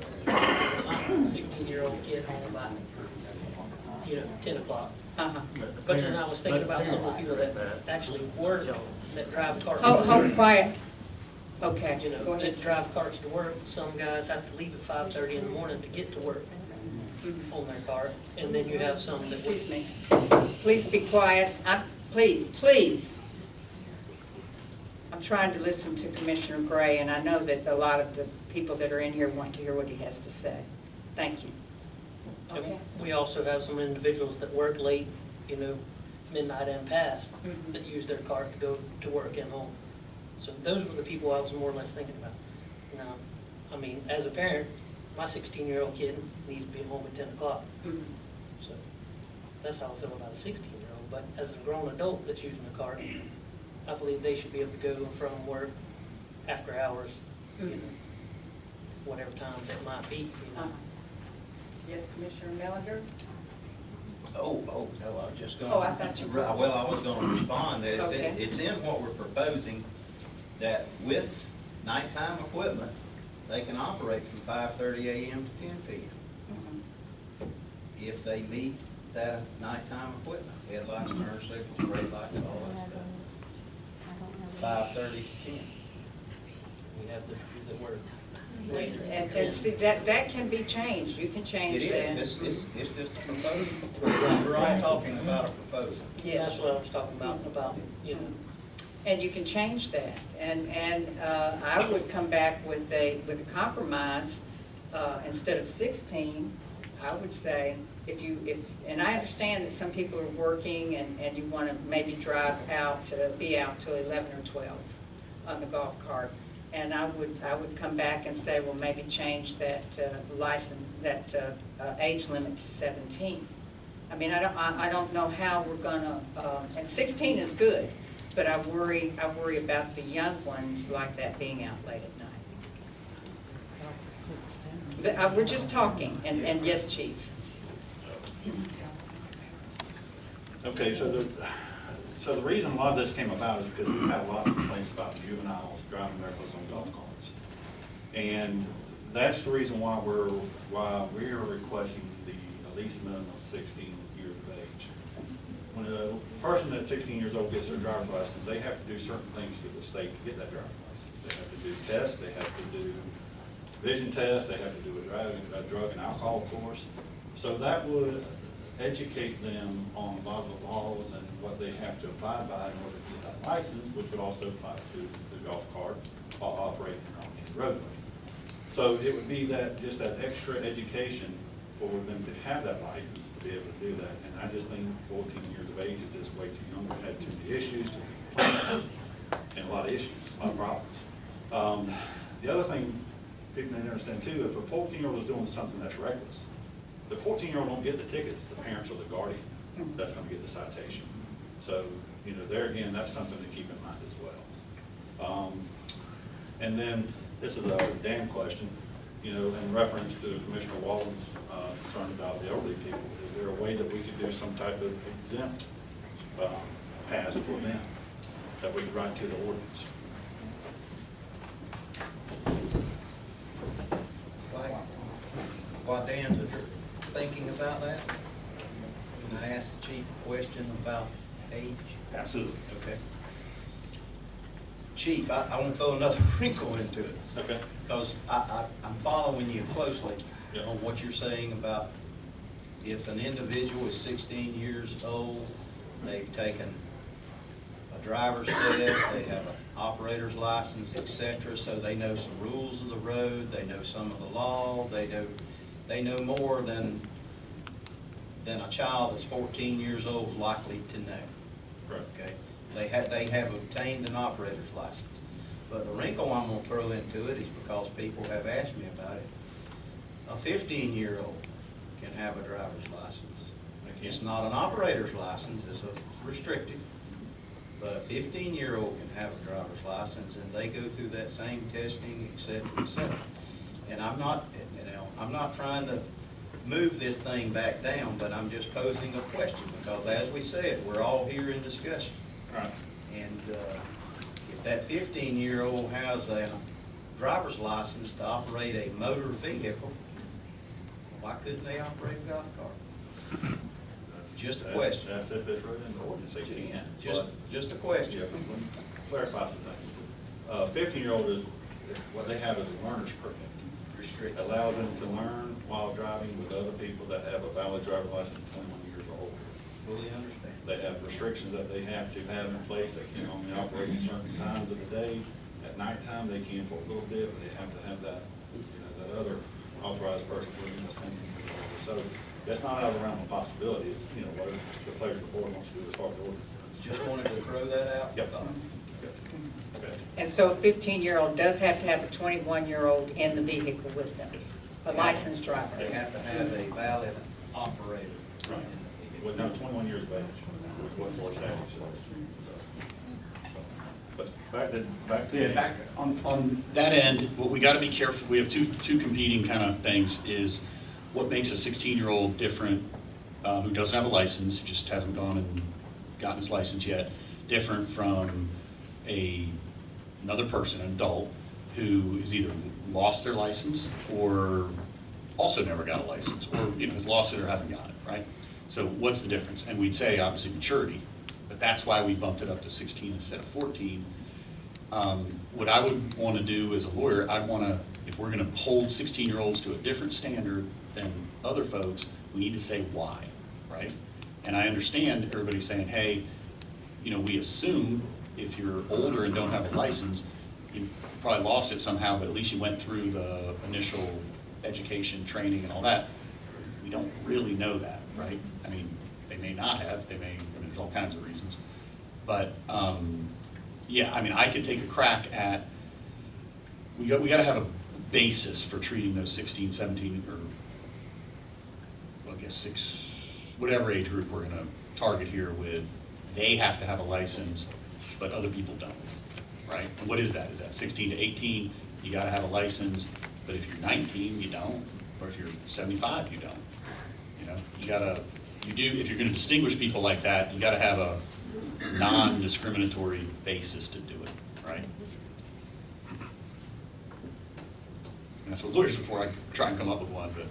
My 16-year-old kid home about, 10 o'clock. Uh-huh. But then I was thinking about some of the people that actually work, that drive cars. Hold quiet. Okay, go ahead. That drive carts to work. Some guys have to leave at 5:30 in the morning to get to work on their car. And then you have some that work. Excuse me. Please be quiet. Please. I'm trying to listen to Commissioner Gray, and I know that a lot of the people that are in here want to hear what he has to say. Thank you. And Okay. we also have some individuals that work late, midnight and past, that use their car to go to work and home. So those were the people I was more or less thinking about. Now, I mean, as a parent, my 16-year-old kid needs to be home at 10 o'clock. So That's how I feel about a 16-year-old. But as a grown adult that's using a cart, I believe they should be able to go from work after hours, you know, whatever time that might be, you know. Yes, Commissioner Melander? Oh, no, I was just gonna. Oh, I thought you were. Well, I was gonna respond that Okay. it's in what we're proposing, that with nighttime equipment, they can operate from 5:30 a.m. to 10 p.m. If they meet that nighttime equipment, headlights, turn signals, brake lights, all that stuff. 5:30 to 10. We have the word later. And see, that can be changed, you can It change that. is, it's just a proposal. We're all talking about a proposal. That's Yes, what I was talking about, you know. and you can change that. And I would come back with a compromise, instead of 16, I would say, and I understand that some people are working and you want to maybe drive out, be out till 11 or 12 on the golf cart. And I would come back and say, well, maybe change that age limit to 17. I mean, I don't know how we're gonna, and 16 is good, but I worry about the young ones like that being out late at night. But we're just talking, and yes, Chief. Okay, so the reason a lot of this came about is because we've had a lot of complaints about juveniles driving reckless on golf carts. And that's the reason why we're requesting at least minimum of 16 years of age. When a person that's 16 years old gets their driver's license, they have to do certain things through the state to get that driver's license. They have to do tests, they have to do vision tests, they have to do a drug and alcohol course. So that would educate them on a lot of the laws and what they have to abide by in order to get that license, which would also apply to the golf cart while operating on the roadway. So it would be just that extra education for them to have that license to be able to do that. And I just think 14 years of age is just way too young. We've had too many issues, too many complaints, and a lot of issues, a lot of problems. The other thing people need to understand too, if a 14-year-old is doing something that's reckless, the 14-year-old won't get the tickets, the parents or the guardian that's going to get the citation. So, you know, there again, that's something to keep in mind as well. And then, this is a Dan question, you know, in reference to Commissioner Walden's concern about the elderly people. Is there a way that we could do some type of exempt pass for them that we could write to the ordinance? While Dan's thinking about that, can I ask the chief a question about age? Absolutely. Okay. Chief, I want to throw another wrinkle into it. Okay. Because I'm following you closely Yeah. on what you're saying about if an individual is 16 years old, they've taken a driver's test, they have an operator's license, etc., so they know some rules of the road, they know some of the law, they know more than a child that's 14 years old is likely to know. Right. Okay? They have obtained an operator's license. But the wrinkle I'm going to throw into it is because people have asked me about it. A 15-year-old can have a driver's license. It's not an operator's license, it's a restricted. But a 15-year-old can have a driver's license and they go through that same testing, et cetera, et cetera. And I'm not trying to move this thing back down, but I'm just posing a question because as we said, we're all here in discussion. Right. And if that 15-year-old has a driver's license to operate a motor vehicle, why couldn't they operate a golf cart? Just a question. That's if it's written in the ordinance, they can. Just a question. Yeah, let me clarify some things. 15-year-old is, what they have is a learner's permit. Restricted. Allows them to learn while driving with other people that have a valid driver's license 21 years or older. Fully understand. They have restrictions that they have to have in place. They can only operate at certain times of the day. At nighttime, they can for a little bit, but they have to have that, you know, that other authorized person with them that's 21 years or older. So that's not out of the realm of possibility. It's, you know, whatever the pleasure of the board wants to do as far as the ordinance goes. Just wanted to throw that out. Yep. Okay. And so a 15-year-old does have to have a 21-year-old in the vehicle with them, Yes. a licensed driver. They have to have a valid operator Right. in the vehicle. Well, no, 21 years of age, is what Florida statute says. So, but back to. Yeah, back on that end, what we gotta be careful, we have two competing kind of things, is what makes a 16-year-old different, who doesn't have a license, who just hasn't gone and gotten his license yet, different from another person, an adult, who has either lost their license or also never got a license, or, has lost it or hasn't got it, right? So what's the difference? And we'd say, obviously, maturity, but that's why we bumped it up to 16 instead of 14. What I would want to do as a lawyer, I'd want to, if we're going to hold 16-year-olds to a different standard than other folks, we need to say why, right? And I understand everybody saying, hey, we assume if you're older and don't have a license, you probably lost it somehow, but at least you went through the initial education, training, and all that. We don't really know that, right? I mean, they may not have, there's all kinds of reasons. But, yeah, I mean, I could take a crack at, we got to have a basis for treating those 16, 17, or, well, I guess 6, whatever age group we're going to target here with, they have to have a license, but other people don't, right? And what is that? Is that 16 to 18, you got to have a license, but if you're 19, you don't, or if you're 75, you don't. If you're going to distinguish people like that, you got to have a non-discriminatory basis to do it, right? And that's what lawyers before I try and come up with one, but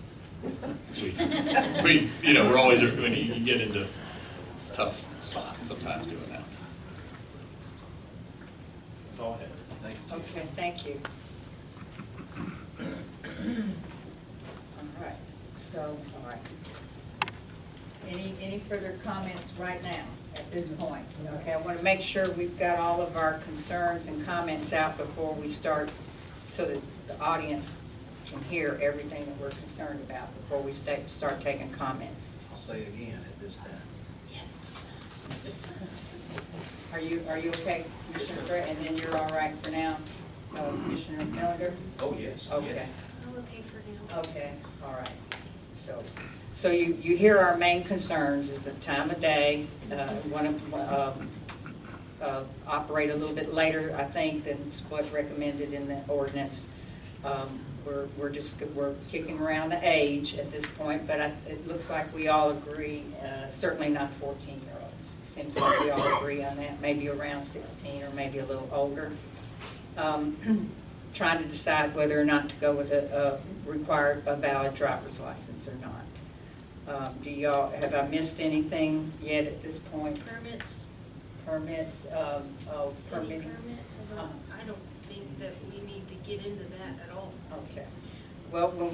we're always, when you get into tough spots sometimes doing that. That's all I have. Thank you. Okay, thank you. All right, all right. Any further comments right now, at this point? Okay, I want to make sure we've got all of our concerns and comments out before we start, so that the audience can hear everything that we're concerned about before we start taking comments. I'll say again at this time. Are you okay, Commissioner Brett? And then you're all right for now, Commissioner Miller? Oh, yes. Okay. Yes. I'm okay for now. Okay, all right. So you hear our main concerns is the time of day. Want to operate a little bit later, I think, than what's recommended in the ordinance. We're kicking around the age at this point, but it looks like we all agree, certainly not 14-year-olds. Seems like we all agree on that, maybe around 16 or maybe a little older. Trying to decide whether or not to go with a valid driver's license or not. Have I missed anything yet at this point? Permits, Permits, city permitting? permits, I don't think that we need to get into that at all. Okay. Well, when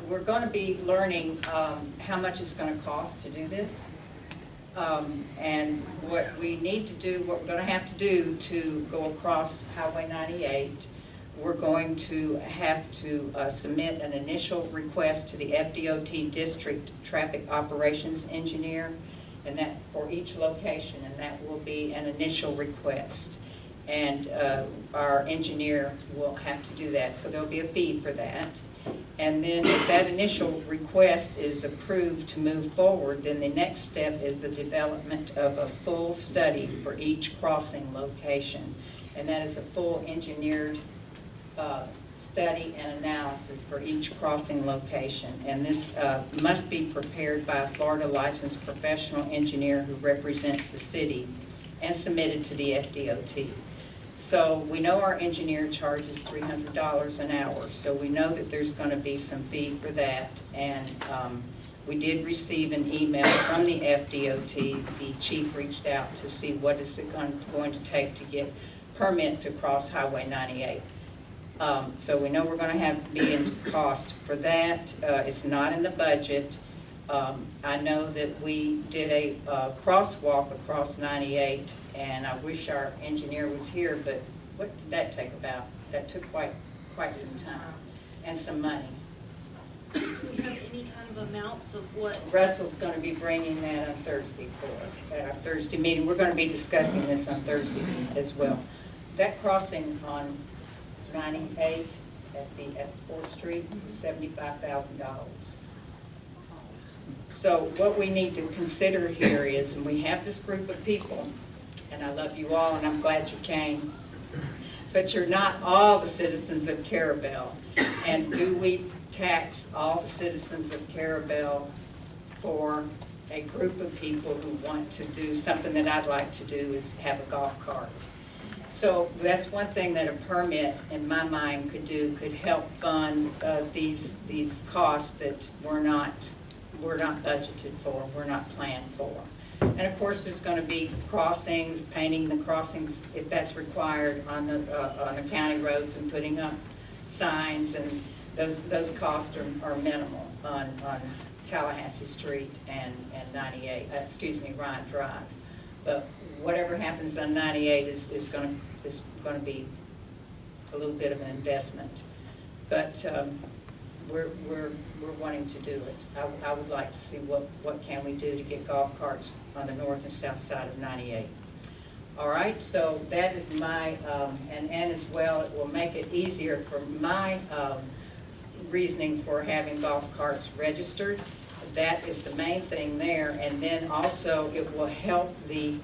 we're going to be learning how much it's going to cost to do this. And what we need to do, what we're going to have to do to go across Highway 98, we're going to have to submit an initial request to the FDOT District Traffic Operations Engineer, and that for each location, and that will be an initial request. And our engineer will have to do that, so there'll be a fee for that. And then if that initial request is approved to move forward, then the next step is the development of a full study for each crossing location. And that is a full engineered study and analysis for each crossing location. And this must be prepared by a Florida licensed professional engineer who represents the city and submitted to the FDOT. So we know our engineer charges $300 an hour, so we know that there's going to be some fee for that. And we did receive an email from the FDOT. The chief reached out to see what is it going to take to get permit to cross Highway 98. So we know we're going to be in cost for that. It's not in the budget. I know that we did a crosswalk across 98, and I wish our engineer was here, but what did that take about? That took quite some time and some money. Do we have any kind of amounts of what? Russell's going to be bringing that on Thursday for us at our Thursday meeting. We're going to be discussing this on Thursday as well. That crossing on 98 at 4th Street was $75,000. So what we need to consider here is, and we have this group of people, and I love you all, and I'm glad you came, but you're not all the citizens of Carrabelle. And do we tax all the citizens of Carrabelle for a group of people who want to do something that I'd like to do, is have a golf cart? So that's one thing that a permit, in my mind, could do, could help fund these costs that we're not budgeted for, we're not planned for. And of course, there's going to be crossings, painting the crossings if that's required on the county roads, and putting up signs, and those costs are minimal on Tallahassee Street and 98, Ryan Drive. But whatever happens on 98 is going to be a little bit of an investment. But we're wanting to do it. I would like to see what can we do to get golf carts on the north and south side of 98. All right, so that is my, and as well, it will make it easier for my reasoning for having golf carts registered. That is the main thing there. And then also it will help the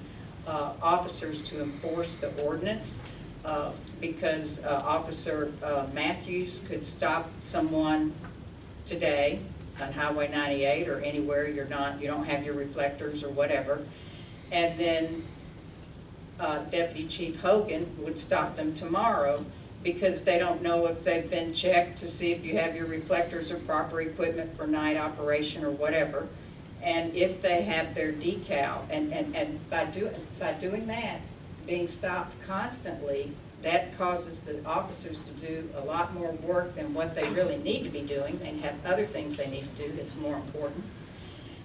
officers to enforce the ordinance, because Officer Matthews could stop someone today on Highway 98 or anywhere you don't have your reflectors or whatever, and then Deputy Chief Hogan would stop them tomorrow because they don't know if they've been checked to see if you have your reflectors or proper equipment for night operation or whatever. And if they have their decal, and by doing that, being stopped constantly, that causes the officers to do a lot more work than what they really need to be doing. They have other things they need to do that's more important.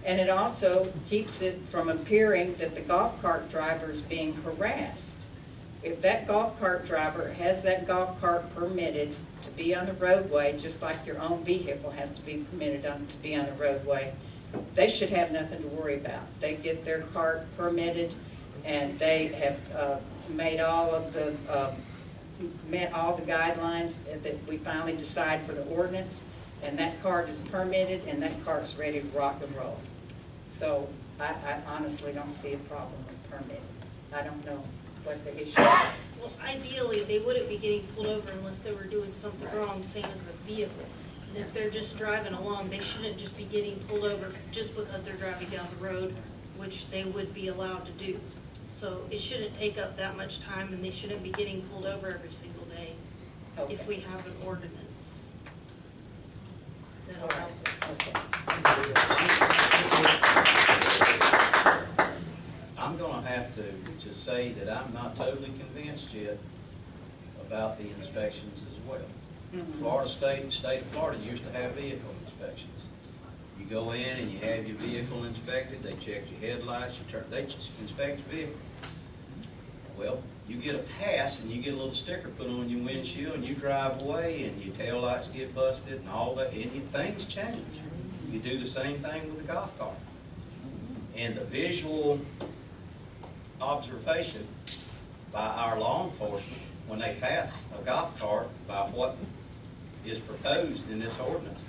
And it also keeps it from appearing that the golf cart driver is being harassed. If that golf cart driver has that golf cart permitted to be on the roadway, just like your own vehicle has to be permitted to be on the roadway, they should have nothing to worry about. They get their cart permitted, and they have made all of the met all the guidelines that we finally decide for the ordinance, and that cart is permitted, and that cart's ready to rock and roll. So I honestly don't see a problem with permitting. I don't know what the issue is. Well, ideally, they wouldn't be getting pulled over unless they were doing something wrong, same as with vehicle. And if they're just driving along, they shouldn't just be getting pulled over just because they're driving down the road, which they would be allowed to do. So it shouldn't take up that much time, and they shouldn't be getting pulled over every single day if we have an ordinance that allows it. I'm gonna have to say that I'm not totally convinced yet about the inspections as well. Florida State of Florida used to have vehicle inspections. You go in and you have your vehicle inspected, they check your headlights, they just inspect your vehicle. Well, you get a pass and you get a little sticker put on your windshield, and you drive away and your tail lights get busted and all that, and things change. You do the same thing with the golf cart. And the visual observation by our law enforcement when they pass a golf cart by what is proposed in this ordinance,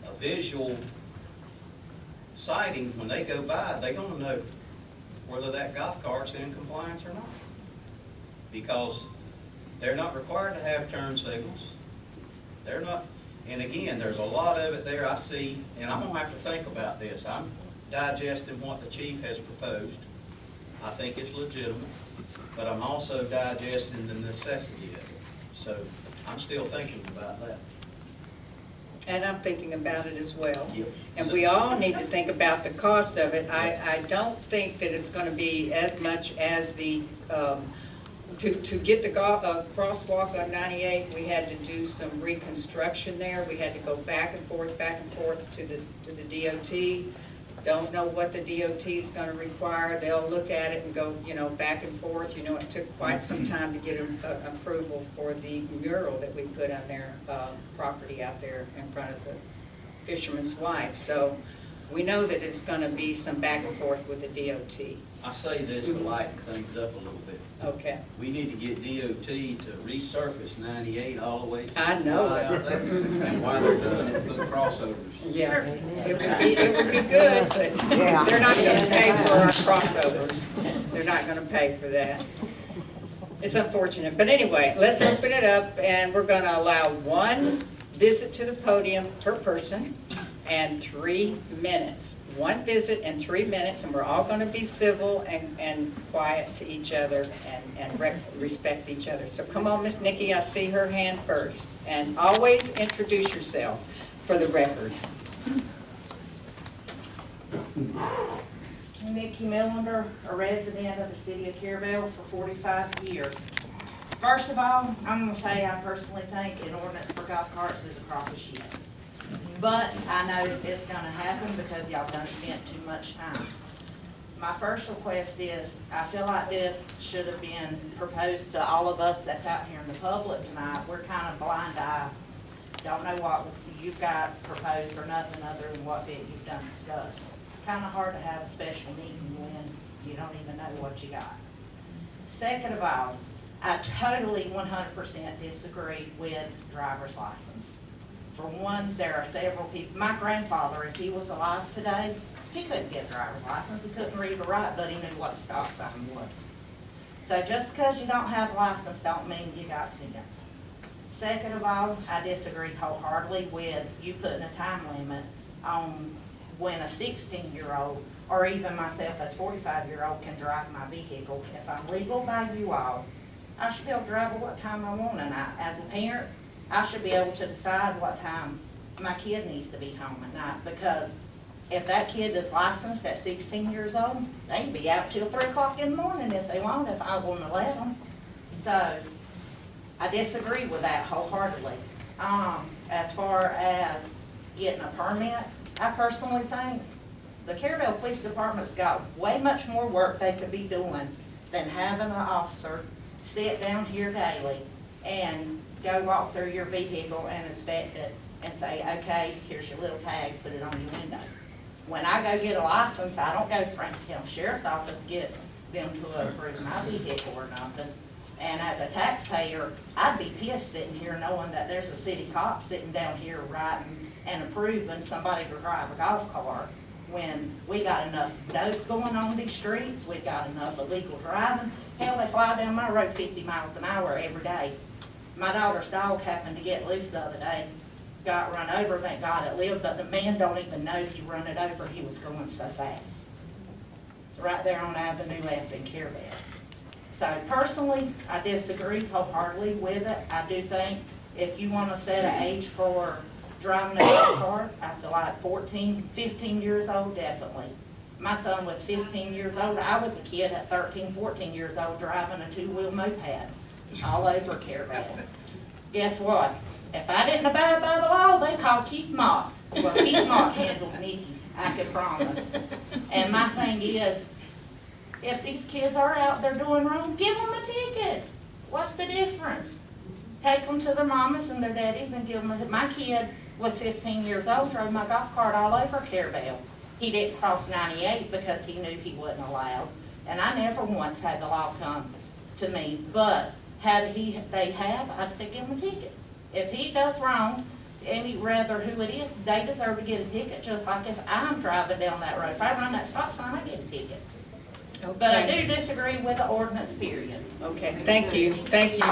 a visual sighting, when they go by, they're going to know whether that golf cart's in compliance or not. Because they're not required to have turn signals. They're not, and again, there's a lot of it there I see, and I'm going to have to think about this. I'm digesting what the chief has proposed. I think it's legitimate, but I'm also digesting the necessity of it. So I'm still thinking about that. And I'm thinking about it as well. Yep. And we all need to think about the cost of it. I don't think that it's going to be as much as the, to get the crosswalk on 98, we had to do some reconstruction there. We had to go back and forth to the DOT. Don't know what the DOT is going to require. They'll look at it and go, back and forth. It took quite some time to get approval for the mural that we put on their property out there in front of the fisherman's wife. So we know that it's going to be some back and forth with the DOT. I say this to lighten things up a little bit. Okay. We need to get DOT to resurface 98 all the way to I know out there. And while they're doing it, put crossovers Yeah, it would be good, but they're not gonna pay for our crossovers. They're not gonna pay for that. It's unfortunate, but anyway, let's open it up, and we're gonna allow one visit to the podium per person and 3 minutes. One visit and 3 minutes, and we're all gonna be civil and quiet to each other and respect each other. So come on, Miss Nikki, I see her hand first. And always introduce yourself for the record. Nikki Millender, a resident of the city of Carrabelle for 45 years. First of all, I'm gonna say I personally think an ordinance for golf carts is a crock of shit. But I know that it's gonna happen because y'all done spent too much time. My first request is, I feel like this should have been proposed to all of us that's out here in the public tonight. We're kind of blind eye, don't know what you've got proposed or nothing other than what you've done discussed. Kind of hard to have a special meeting when you don't even know what you got. Second of all, I totally 100% disagree with driver's license. For one, there are several people, my grandfather, if he was alive today, he couldn't get a driver's license, he couldn't read or write, but he knew what a stop sign was. So just because you don't have a license don't mean you got sense. Second of all, I disagree wholeheartedly with you putting a time limit on when a 16-year-old, or even myself as 45-year-old can drive my vehicle. If I'm legal by you all, I should be able to drive at what time I want, and as a parent, I should be able to decide what time my kid needs to be home at night, because if that kid is licensed at 16 years old, they can be out till 3 o'clock in the morning if they want, if I want to let them. So, I disagree with that wholeheartedly. As far as getting a permit, I personally think the Carrabelle Police Department's got way much more work they could be doing than having an officer sit down here daily and go walk through your vehicle and inspect it and say, okay, here's your little tag, put it on your window. When I go get a license, I don't go to Franklin County Sheriff's Office to get them to approve my vehicle or nothing. And as a taxpayer, I'd be pissed sitting here knowing that there's a city cop sitting down here writing and approving somebody to drive a golf cart when we got enough dope going on these streets, we've got enough illegal driving. Hell, they fly down my road 50 miles an hour every day. My daughter's dog happened to get loose the other day, got run over, thank God it lived, but the man don't even know he run it over, he was going so fast. Right there on Avenue F in Carrabelle. So personally, I disagree wholeheartedly with it. I do think if you want to set an age for driving a golf cart, I feel like 14, 15 years old, definitely. My son was 15 years old. I was a kid at 13, 14 years old driving a 2-wheel moped all over Carrabelle. Guess what? If I didn't abide by the law, they called Keith Mott. Well, Keith Mott handled Nikki, I can promise. And my thing is, if these kids are out there doing wrong, give them a ticket. What's the difference? Take them to their mamas and their daddies and give them a ticket. My kid was 15 years old, drove my golf cart all over Carrabelle. He didn't cross 98 because he knew he wasn't allowed. And I never once had the law come to me. But had they have, I'd say give him a ticket. If he does wrong, any rather who it is, they deserve to get a ticket, just like if I'm driving down that road. If I run that stop sign, I get a ticket. Okay. But I do disagree with the ordinance, period. Okay, thank you, thank you.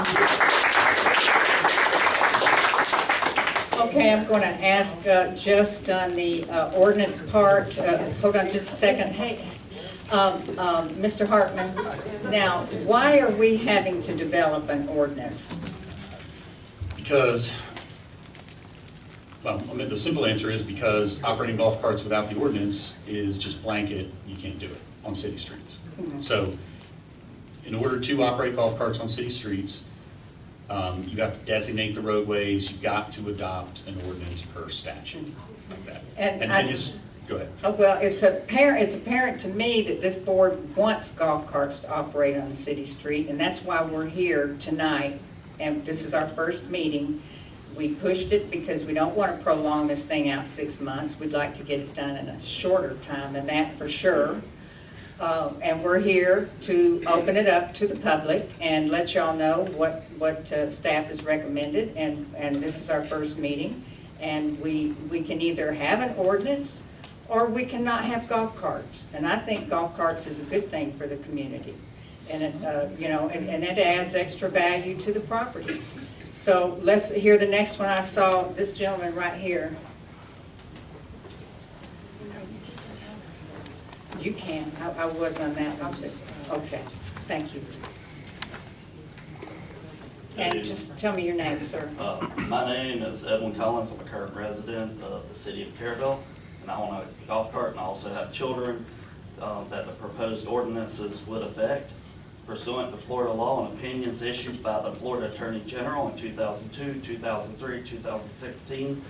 Okay, I'm going to ask just on the ordinance part, hold on just a second. Hey, Mr. Hartman, now, why are we having to develop an ordinance? Because, well, I mean, the simple answer is because operating golf carts without the ordinance is just blanket, you can't do it on city streets. So, in order to operate golf carts on city streets, you have to designate the roadways, you've got to adopt an ordinance per statute, like that. And just, go ahead. Oh, well, it's apparent to me that this board wants golf carts to operate on the city street, and that's why we're here tonight, and this is our first meeting. We pushed it because we don't want to prolong this thing out 6 months. We'd like to get it done in a shorter time than that for sure. And we're here to open it up to the public and let y'all know what staff has recommended, and this is our first meeting. And we can either have an ordinance or we cannot have golf carts. And I think golf carts is a good thing for the community. And it, you know, and it adds extra value to the properties. So let's hear the next one. I saw this gentleman right here. You can, I was on that one too. Okay, thank you. And just tell me your name, sir. My name is Edwin Collins. I'm a current resident of the city of Carrabelle, and I own a golf cart, and I also have children that the proposed ordinances would affect. Pursuant to Florida law and opinions issued by the Florida Attorney General in 2002, 2003, 2016,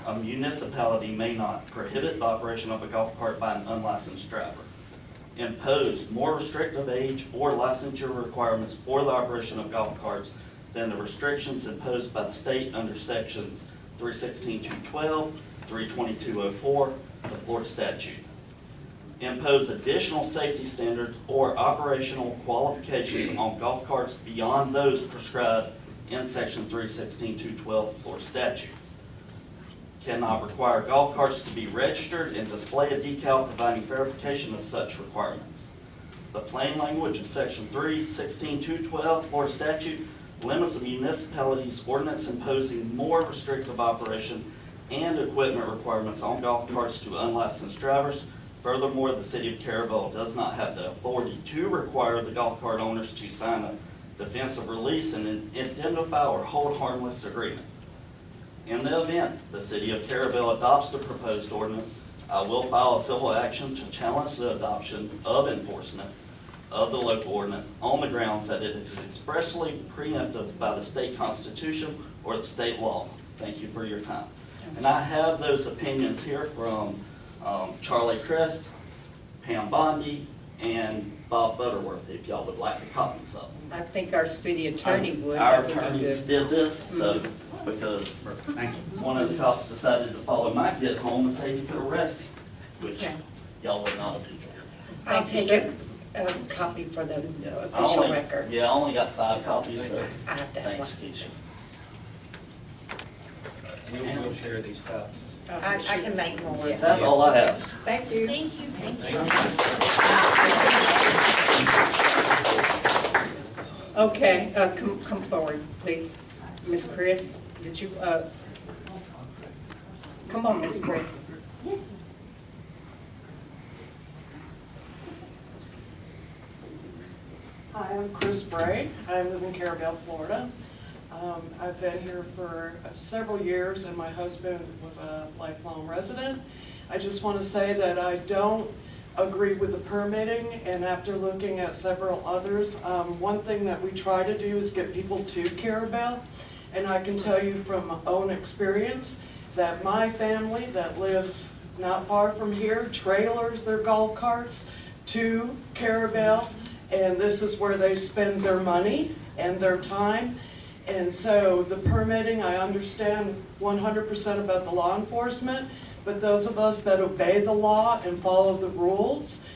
a municipality may not prohibit the operation of a golf cart by an unlicensed driver, impose more restrictive age or licensure requirements for the operation of golf carts than the restrictions imposed by the state under sections 316.212, 322.04, the Florida Statute, impose additional safety standards or operational qualifications on golf carts beyond those prescribed in section 316.212 Florida Statute, cannot require golf carts to be registered and display a decal providing verification of such requirements. The plain language of section 316.212 Florida Statute limits a municipality's ordinance imposing more restrictive operation and equipment requirements on golf carts to unlicensed drivers. Furthermore, the city of Carrabelle does not have the authority to require the golf cart owners to sign a defensive release and identify or hold harmless agreement. In the event the city of Carrabelle adopts the proposed ordinance, I will file a civil action to challenge the adoption of enforcement of the local ordinance on the grounds that it is expressly preempted by the state constitution or the state law. Thank you for your time. And I have those opinions here from Charlie Crist, Pam Bondi, and Bob Butterworth, if y'all would like the copies of them. I think our city attorney would. Our That would be attorneys good. did this, so, because one of the cops decided to follow my kid home and say he could arrest him, which Okay. y'all would not have enjoyed. I'll take a copy for the official record. Yeah, I only got 5 copies, so I have to have thanks, one. Keisha. We'll share these copies. I can make more. Yeah. That's all I have. Thank you. Thank you. Okay, come forward, please. Miss Chris, did you, come on, Miss Chris. Hi, I'm Chris Bray. I live in Carrabelle, Florida. I've been here for several years and my husband was a lifelong resident. I just want to say that I don't agree with the permitting, and after looking at several others, one thing that we try to do is get people to Carrabelle, and I can tell you from my own experience that my family that lives not far from here trailers their golf carts to Carrabelle, and this is where they spend their money and their time. And so the permitting, I understand 100% about the law enforcement, but those of us that obey the law and follow the rules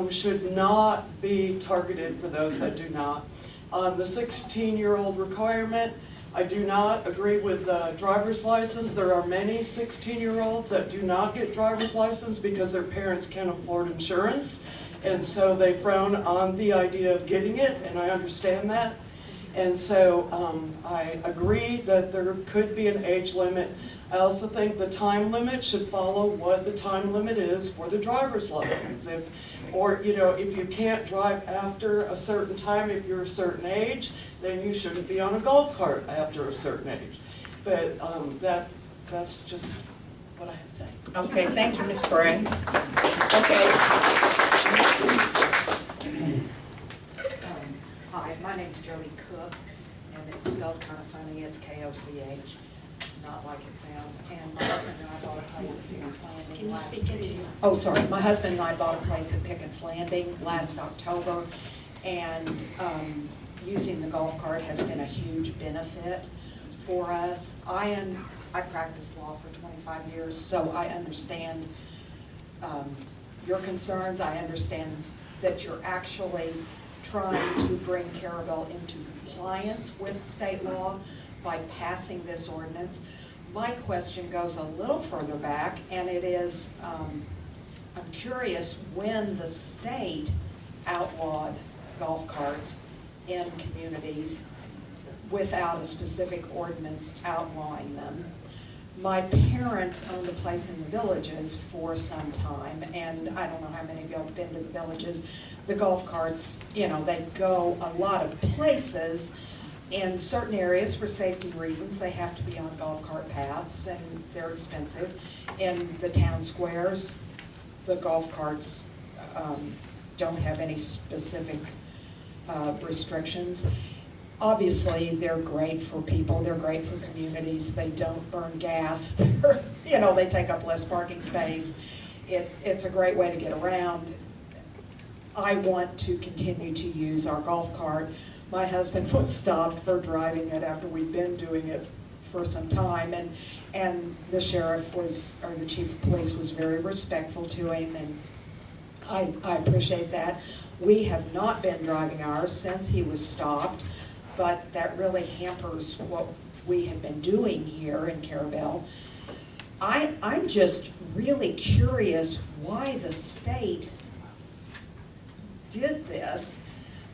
should not be targeted for those that do not. The 16-year-old requirement, I do not agree with the driver's license. There are many 16-year-olds that do not get driver's license because their parents can't afford insurance, and so they frown on the idea of getting it, and I understand that. And so I agree that there could be an age limit. I also think the time limit should follow what the time limit is for the driver's license. Or if you can't drive after a certain time, if you're a certain age, then you shouldn't be on a golf cart after a certain age. But that's just what I had to say. Okay, thank you, Ms. Bray. Okay. Hi, my name's Jody Cook, and it's spelled kind of funny. It's K-O-C-H, not like it sounds. And my husband and I bought a place at Pickett's Landing. Can you speak into your... Oh, sorry. My husband and I bought a place at Pickett's Landing last October, and using the golf cart has been a huge benefit for us. I practiced law for 25 years, so I understand your concerns. I understand that you're actually trying to bring Carrabelle into compliance with state law by passing this ordinance. my question goes a little further back, and it is, I'm curious when the state outlawed golf carts in communities without a specific ordinance outlawing them. My parents owned a place in the Villages for some time, and I don't know how many of y'all have been to the Villages. The golf carts, you know, they go a lot of places. In certain areas, for safety reasons, they have to be on golf cart paths, and they're expensive. In the town squares, the golf carts don't have any specific restrictions. Obviously, they're great for people, they're great for communities, they don't burn gas, they're, you know, they take up less parking space. It's a great way to get around. I want to continue to use our golf cart. My husband was stopped for driving it after we'd been doing it for some time, and the sheriff was, or the chief of police was very respectful to him, and I appreciate that. We have not been driving ours since he was stopped, but that really hampers what we have been doing here in Carrabelle. I'm just really curious why the state did this.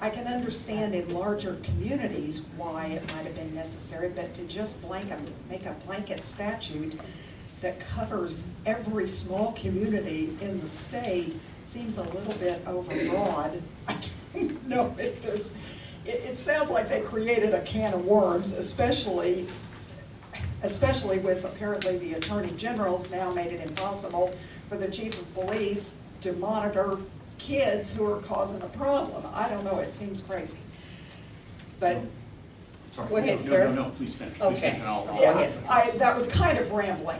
I can understand in larger communities why it might have been necessary, but to just make a blanket statute that covers every small community in the state seems a little bit overbroad. I don't know if there's, it sounds like they created a can of worms, especially with apparently the Attorney General's now made it impossible for the chief of police to monitor kids who are causing a problem. I don't know, it seems crazy. But Sorry. Go ahead, No, sir. No, please finish. Okay. Please finish, and I'll- yeah, that was kind of rambling.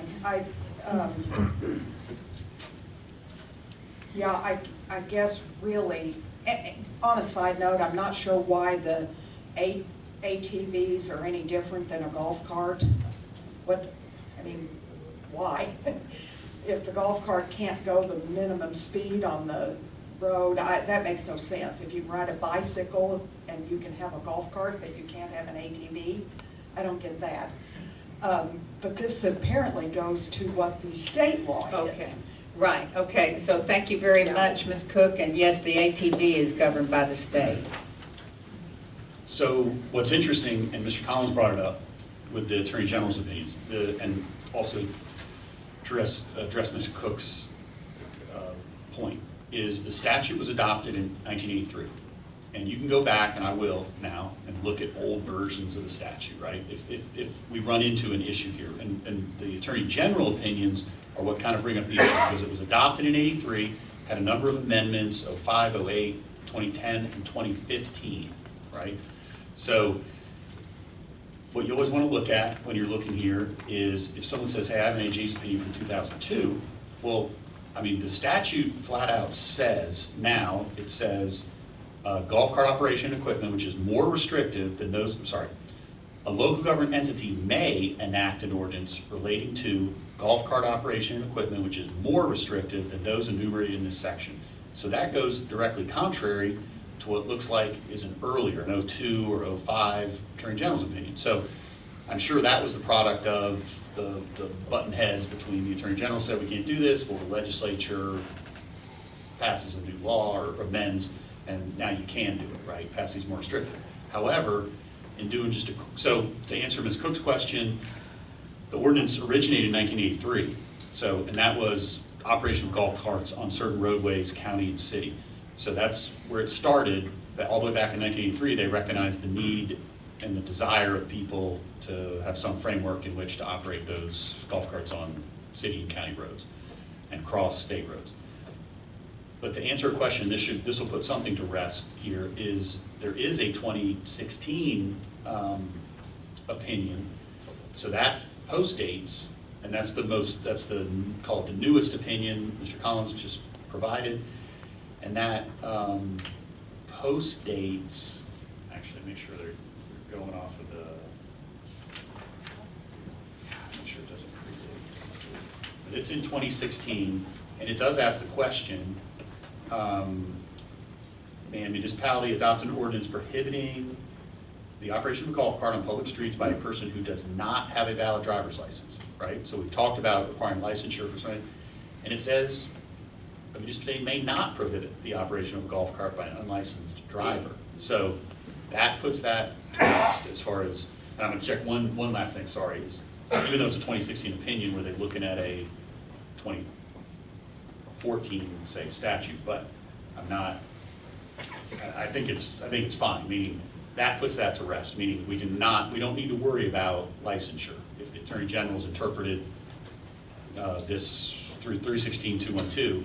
Yeah, I guess really, on a side note, I'm not sure why the ATVs are any different than a golf cart. Why? If the golf cart can't go the minimum speed on the road, that makes no sense. If you can ride a bicycle and you can have a golf cart, but you can't have an ATV, I don't get that. But this apparently goes to what the state law is. Okay, right, okay, so thank you very much, Ms. Cook, and yes, the ATV is governed by the state. So what's interesting, and Mr. Collins brought it up with the Attorney General's opinions, and also address Ms. Cook's point, is the statute was adopted in 1983. And you can go back, and I will now, and look at old versions of the statute, right? If we run into an issue here, and the Attorney General opinions are what kind of bring up the issue, because it was adopted in 83, had a number of amendments, 05, 08, 2010, and 2015, right? So what you always want to look at when you're looking here is if someone says, hey, I have an AG's opinion from 2002, well, I mean, the statute flat out says now, it says golf cart operation equipment, which is more restrictive than those, a local government entity may enact an ordinance relating to golf cart operation and equipment, which is more restrictive than those enumerated in this section. So that goes directly contrary to what looks like is an earlier, an 02 or 05 Attorney General's opinion. So I'm sure that was the product of the button heads between the Attorney General said we can't do this, well, the legislature passes a new law or amends, and now you can do it, right? Pass these more restrictive. However, in doing so to answer Ms. Cook's question, the ordinance originated in 1983. So, and that was operation of golf carts on certain roadways, county and city. So that's where it started. All the way back in 1983, they recognized the need and the desire of people to have some framework in which to operate those golf carts on city and county roads and cross state roads. But to answer a question, this will put something to rest here, is there is a 2016 opinion. So that postdates, and that's call it the newest opinion Mr. Collins just provided. And that postdates, actually make sure they're going off of the, make sure it doesn't predate. But it's in 2016, and it does ask the question, may a municipality adopt an ordinance prohibiting the operation of a golf cart on public streets by a person who does not have a valid driver's license, right? So we've talked about requiring licensure for something, and it says, a municipality may not prohibit the operation of a golf cart by an unlicensed driver. So that puts that to rest as far as, and I'm gonna check one last thing, sorry, is even though it's a 2016 opinion, were they looking at a 2014, say, statute, but I'm not, I think it's fine, meaning that puts that to rest, meaning we don't need to worry about licensure. If the Attorney General's interpreted this through 316.212,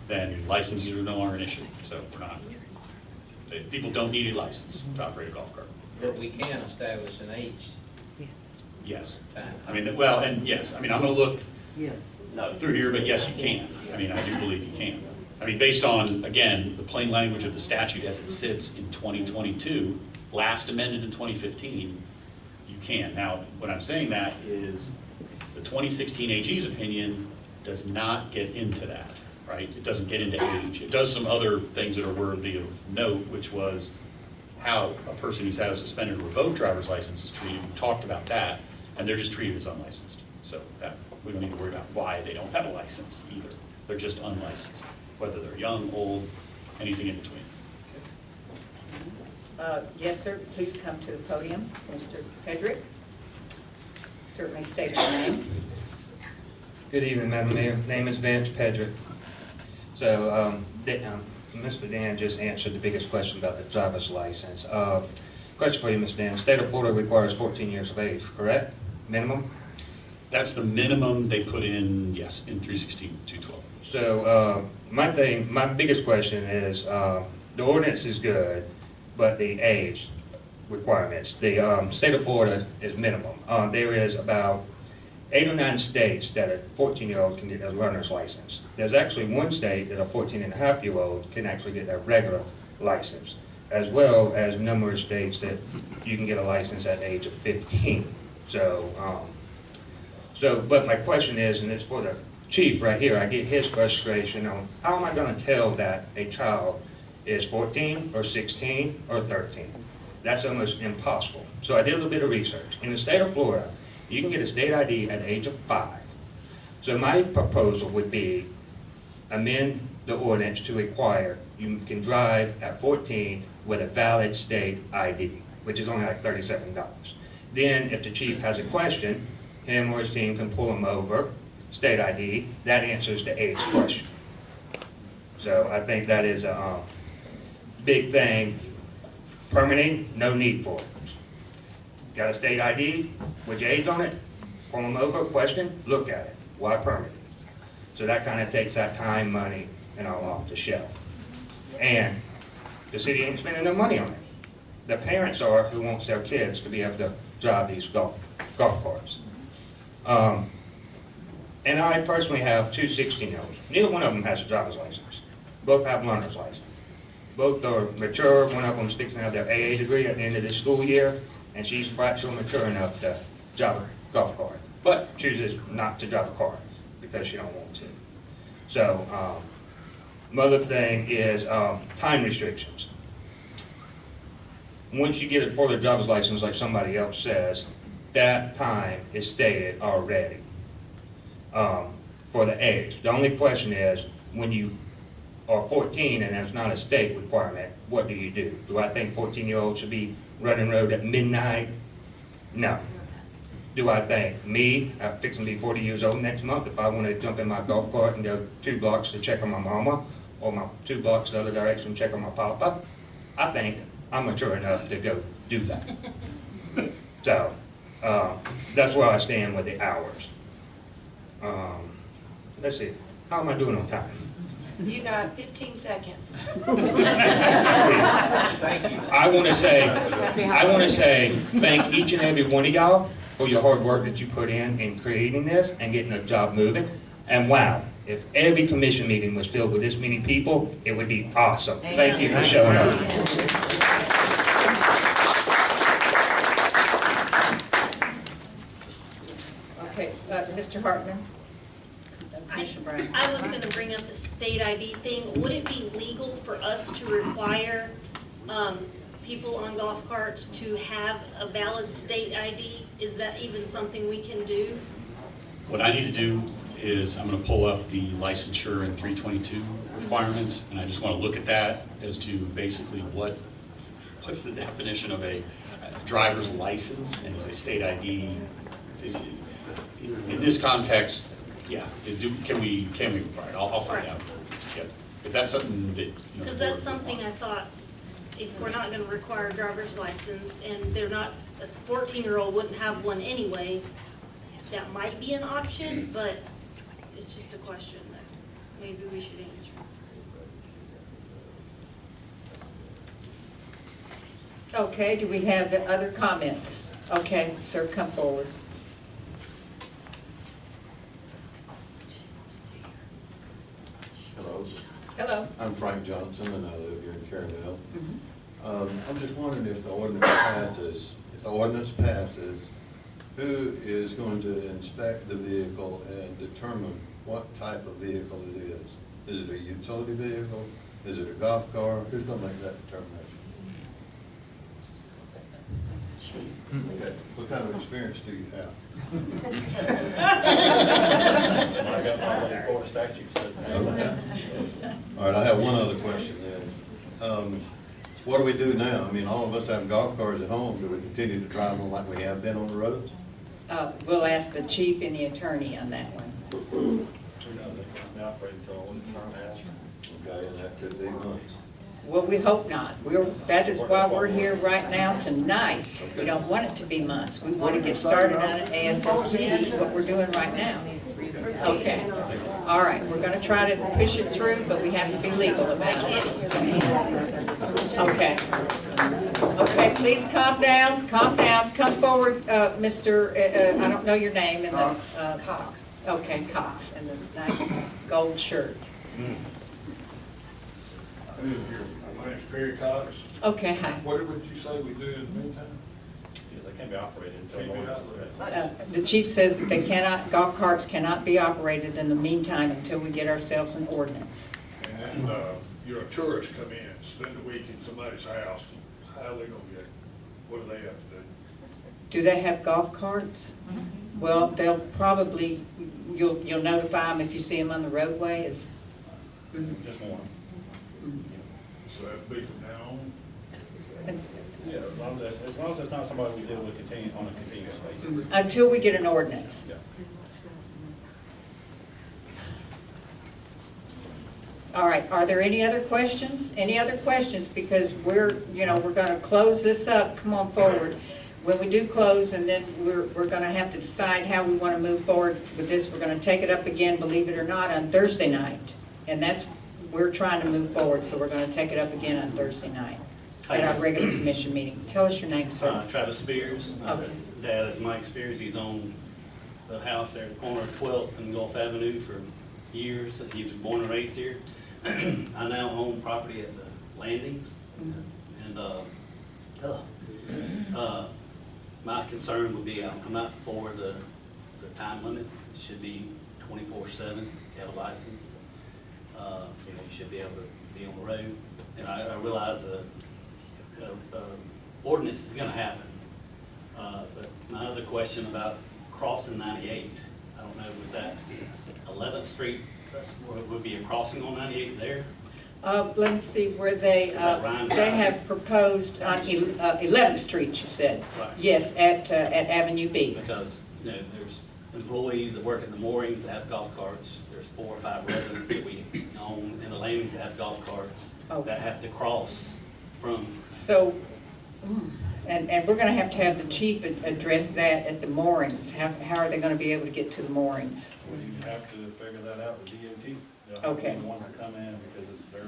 then licenses are no longer an issue. So we're not, people don't need a license to operate a golf cart. But we can establish an age Yes. time. I mean, well, and yes, I mean, I'm gonna look No, through here, but yes, you can. I mean, I do believe you can. I mean, based on, again, the plain language of the statute as it sits in 2022, last amended in 2015, you can. Now, when I'm saying that is the 2016 AG's opinion does not get into that, right? It doesn't get into age. It does some other things that are worthy of note, which was how a person who's had a suspended or revoked driver's license is treated. We talked about that, and they're just treated as unlicensed. So that, we don't need to worry about why they don't have a license either. They're just unlicensed, whether they're young, old, anything in between. Yes, sir, please come to the podium, Mr. Pedrick. Certainly state your name. Good evening, Madam Mayor. Name is Vance Pedrick. So, Mr. Dan just answered the biggest question about the driver's license. Question for you, Mr. Dan. State of Florida requires 14 years of age, correct? Minimum? That's the minimum they put in, yes, in 316.212. So, my biggest question is, the ordinance is good, but the age requirements, the state of Florida is minimum. There is about 8 or 9 states that a 14-year-old can get a learner's license. There's actually one state that a 14-and-a-half-year-old can actually get a regular license, as well as numerous states that you can get a license at the age of 15. But my question is, and it's for the chief right here, I get his frustration on how am I going to tell that a child is 14 or 16 or 13? That's almost impossible. So I did a little bit of research. In the state of Florida, you can get a state ID at the age of 5. So my proposal would be amend the ordinance to require you can drive at 14 with a valid state ID, which is only like $37. Then if the chief has a question, him or his team can pull him over, state ID, that answers the age question. So I think that is a big thing. Permitting, no need for it. Got a state ID with your age on it, pull them over, question, look at it. Why permit it? So that kind of takes that time, money, and all off the shelf. And the city ain't spending no money on it. The parents are who wants their kids to be able to drive these golf carts. And I personally have 2 16-year-olds. Neither one of them has a driver's license. Both have learner's license. Both are mature. One of them's fixing to have their AA degree at the end of this school year, and she's fractionally mature enough to drive a golf cart, but chooses not to drive a car because she don't want to. So, another thing is time restrictions. Once you get a Florida driver's license, like somebody else says, that time is stated already for the age. The only question is, when you are 14 and there's not a state requirement, what do you do? Do I think 14-year-olds should be running road at midnight? No. Do I think me, I'm fixing to be 40 years old next month, if I want to jump in my golf cart and go 2 blocks to check on my mama, or my 2 blocks the other direction to check on my papa, I think I'm mature enough to go do that. So, that's where I stand with the hours. Let's see, how am I doing on time? You got 15 seconds. I want to say thank each and every one of y'all for your hard work that you put in creating this and getting the job moving. And wow, if every commission meeting was filled with this many people, it would be awesome. Thank you for showing up. Okay, Mr. Hartman. Commissioner Brown. I was gonna bring up the state ID thing. Would it be legal for us to require people on golf carts to have a valid state ID? Is that even something we can do? What I need to do is I'm going to pull up the licensure and 322 requirements, and I just want to look at that as to basically what's the definition of a driver's license and is a state ID. In this context, yeah, can we require it? I'll find out. Yep. If that's something that, Because that's something I thought, if we're not gonna require a driver's license, and they're not, a 14-year-old wouldn't have one anyway, that might be an option, but it's just a question that maybe we should answer. Okay, do we have other comments? Okay, sir, come forward. Hello, Hello. I'm Frank Johnson and I live here in Carrabelle. Mm-hmm. I'm just wondering if the ordinance passes, who is going to inspect the vehicle and determine what type of vehicle it is? Is it a utility vehicle? Is it a golf car? Who's going to make that determination? Okay. What kind of experience do you have? I got my Florida Statutes. Okay. All right, I have one other question then. What do we do now? I mean, all of us have golf cars at home. Do we continue to drive them like we have been on the roads? We'll ask the chief and the attorney on that one. Okay, and that could be months. Well, we hope not. That is why we're here right now tonight. We don't want it to be months. We want to get started on it ASAP, what we're doing right now. Okay. All right, we're going to try to push it through, but we have to be legal about it. Okay. Okay, please calm down, calm down. Come forward, Mr., I don't know your name. And the Cox. Okay, Cox, and the nice gold shirt. My name's Perry Cox. Okay, hi. What would you say we do in the meantime? Yeah, they can't be operated until the ordinance is passed. The chief says that they cannot, golf carts cannot be operated in the meantime until we get ourselves an ordinance. And then, you're a tourist, come in, spend a week in somebody's house, how are they gonna get, what do they have to do? Do they have golf carts? Well, they'll probably, you'll notify them if you see them on the roadway is. Just one. So that'd be from now on? Yeah, as long as it's not somebody we deal with on a continuous basis. Until we get an ordinance. Yeah. All right, are there any other questions? Any other questions? Because we're gonna close this up. Come on forward. When we do close, and then we're gonna have to decide how we wanna move forward with this. We're gonna take it up again, believe it or not, on Thursday night. And we're trying to move forward, so we're gonna take it up again on Thursday night at our regular commission meeting. Tell us your name, sir. Travis Spears. Okay. Dad is Mike Spears. He's owned the house there at the corner of 12th and Gulf Avenue for years. He was born and raised here. I now own property at the landings. And my concern would be, I'm not for the time limit. It should be 24/7. If you have a license, you should be able to be on the road. And I realize the ordinance is going to happen. But my other question about crossing 98, I don't know, was that 11th Street? Would be a crossing on 98 there? Let me see where they have proposed on 11th Street, you said. Right. Yes, at Avenue B. Because, there's employees that work at the moorings that have golf carts. There's 4 or 5 residents that we own in the landings that have golf carts that have to cross from. So, and we're gonna have to the chief address that at the moorings. How are they gonna be able to get to the moorings? Well, you have to figure that out with DOT. They'll have to be the one to come in because it's their.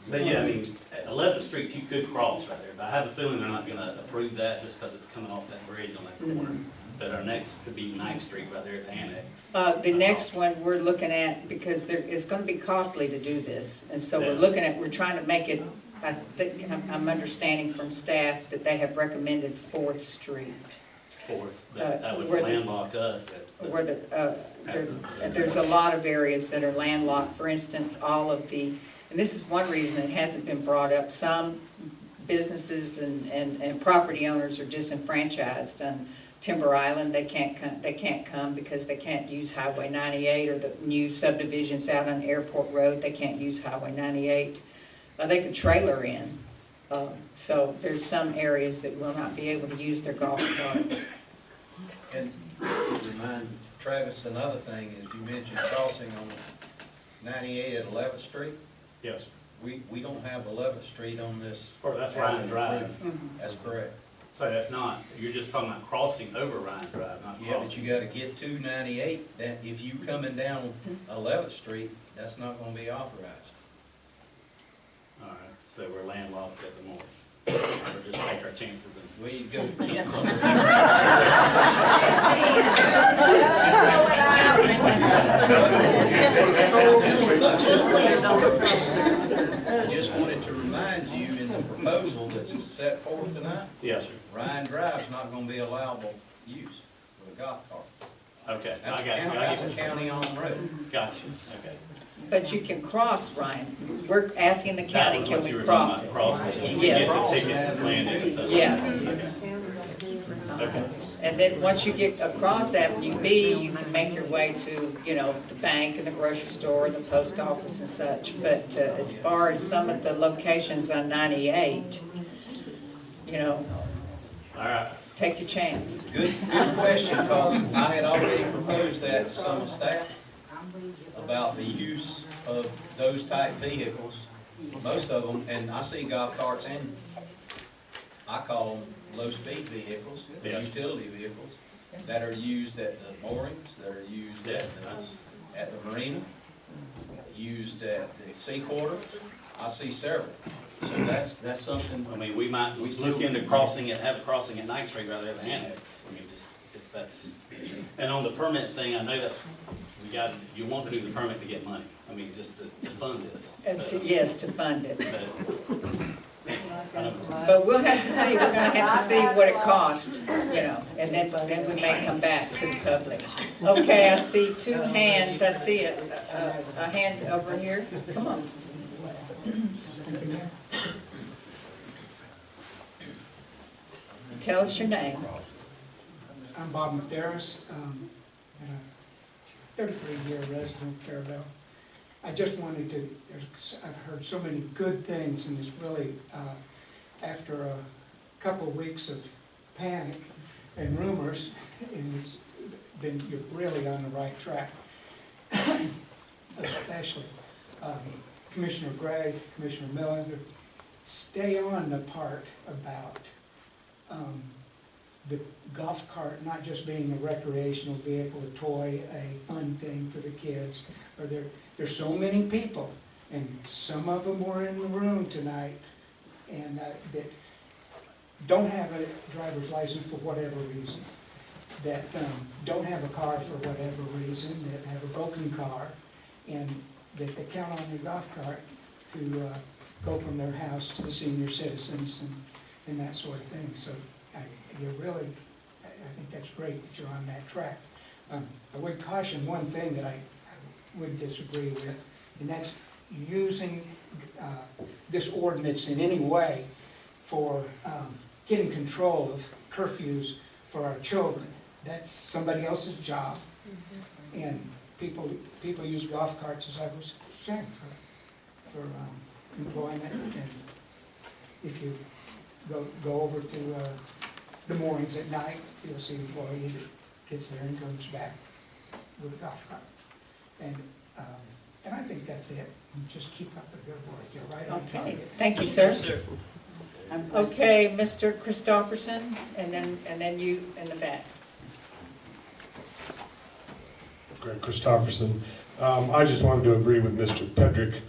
But yeah, I mean, at 11th Street, you could cross right there, but I have a feeling they're not gonna approve that just because it's coming off that bridge on that corner. But our next could be 9th Street right there at the annex. The next one we're looking at, because it's gonna be costly to do this, and so we're trying to make it, I think, I'm understanding from staff that they have recommended 4th Street. 4th, but that would landlock us. There's a lot of areas that are landlocked. For instance, and this is one reason it hasn't been brought up, some businesses and property owners are disenfranchised on Timber Island, they can't come because they can't use Highway 98, or the new subdivisions out on Airport Road, they can't use Highway 98. They could trailer in, so there's some areas that will not be able to use their golf carts. And to remind Travis, another thing is you mentioned crossing on 98 at 11th Street. Yes. We don't have 11th Street on this. Or that's Ryan Drive. That's correct. So that's not, you're just talking about crossing over Ryan Drive, not Yeah, but you gotta get to 98, that, if you coming down 11th Street, that's not gonna be authorized. All right, so we're landlocked at the moment. We'll just take our chances and. Well, you go to 10th I just wanted to remind you in the proposal that's set forth tonight. Yes, sir. Ryan Drive's not gonna be allowable use with a golf cart. Okay, That's I got you. that's a county on road. Got you, okay. But you can cross, Ryan. We're asking the That county, was can what you we were cross talking it? about, crossing. Yes. We get the tickets and landing and stuff. Yeah. Okay. And then once you get across Avenue B, you can make your way to, you know, the bank and the grocery store and the post office and such. But as far as some of the locations on 98, you know, All right. take your chance. Good question, because I had already proposed that to some staff about the use of those type vehicles, most of them, and I see golf carts and I call them low-speed vehicles, Yes. utility vehicles, that are used at the moorings, that are used at the marina, used at the sea quarter. I see several. So that's something. I mean, we might look into crossing it, have a crossing at Ninth Street rather than annex. I mean, just, if that's, and on the permit thing, I know that you want to do the permit to get money. I mean, just to fund this. Yes, to fund it. I know. But we'll have to see, we're gonna have to see what it costs, you know, and then we may come back to the public. Okay, I see two hands. I see a hand over here. Come on. Tell us your name. I'm Bob McDarris, and a 33-year resident of Carrabelle. I just wanted to, I've heard so many good things, and it's really, after a couple of weeks of panic and rumors, and you're really on the right track. Especially Commissioner Gray, Commissioner Miller, stay on the part about the golf cart not just being a recreational vehicle, a toy, a fun thing for the kids. Or there's so many people, and some of them were in the room tonight, and that don't have a driver's license for whatever reason, that don't have a car for whatever reason, that have a broken car, and that they count on their golf cart to go from their house to the senior citizens and that sort of thing. So I think that's great that you're on that track. I would caution one thing that I would disagree with, and that's using this ordinance in any way for getting control of curfews for our children. That's somebody else's job, and people use golf carts, as I was saying, for employment. And if you go over to the moorings at night, you'll see an employee that gets there and comes back with a golf cart. And I think that's it. Just keep up the good work. You're right on target. Thank you, sir. Okay, Mr. Christopherson, and then you in the back. Greg Christopherson. I just wanted to agree with Mr. Pedrick.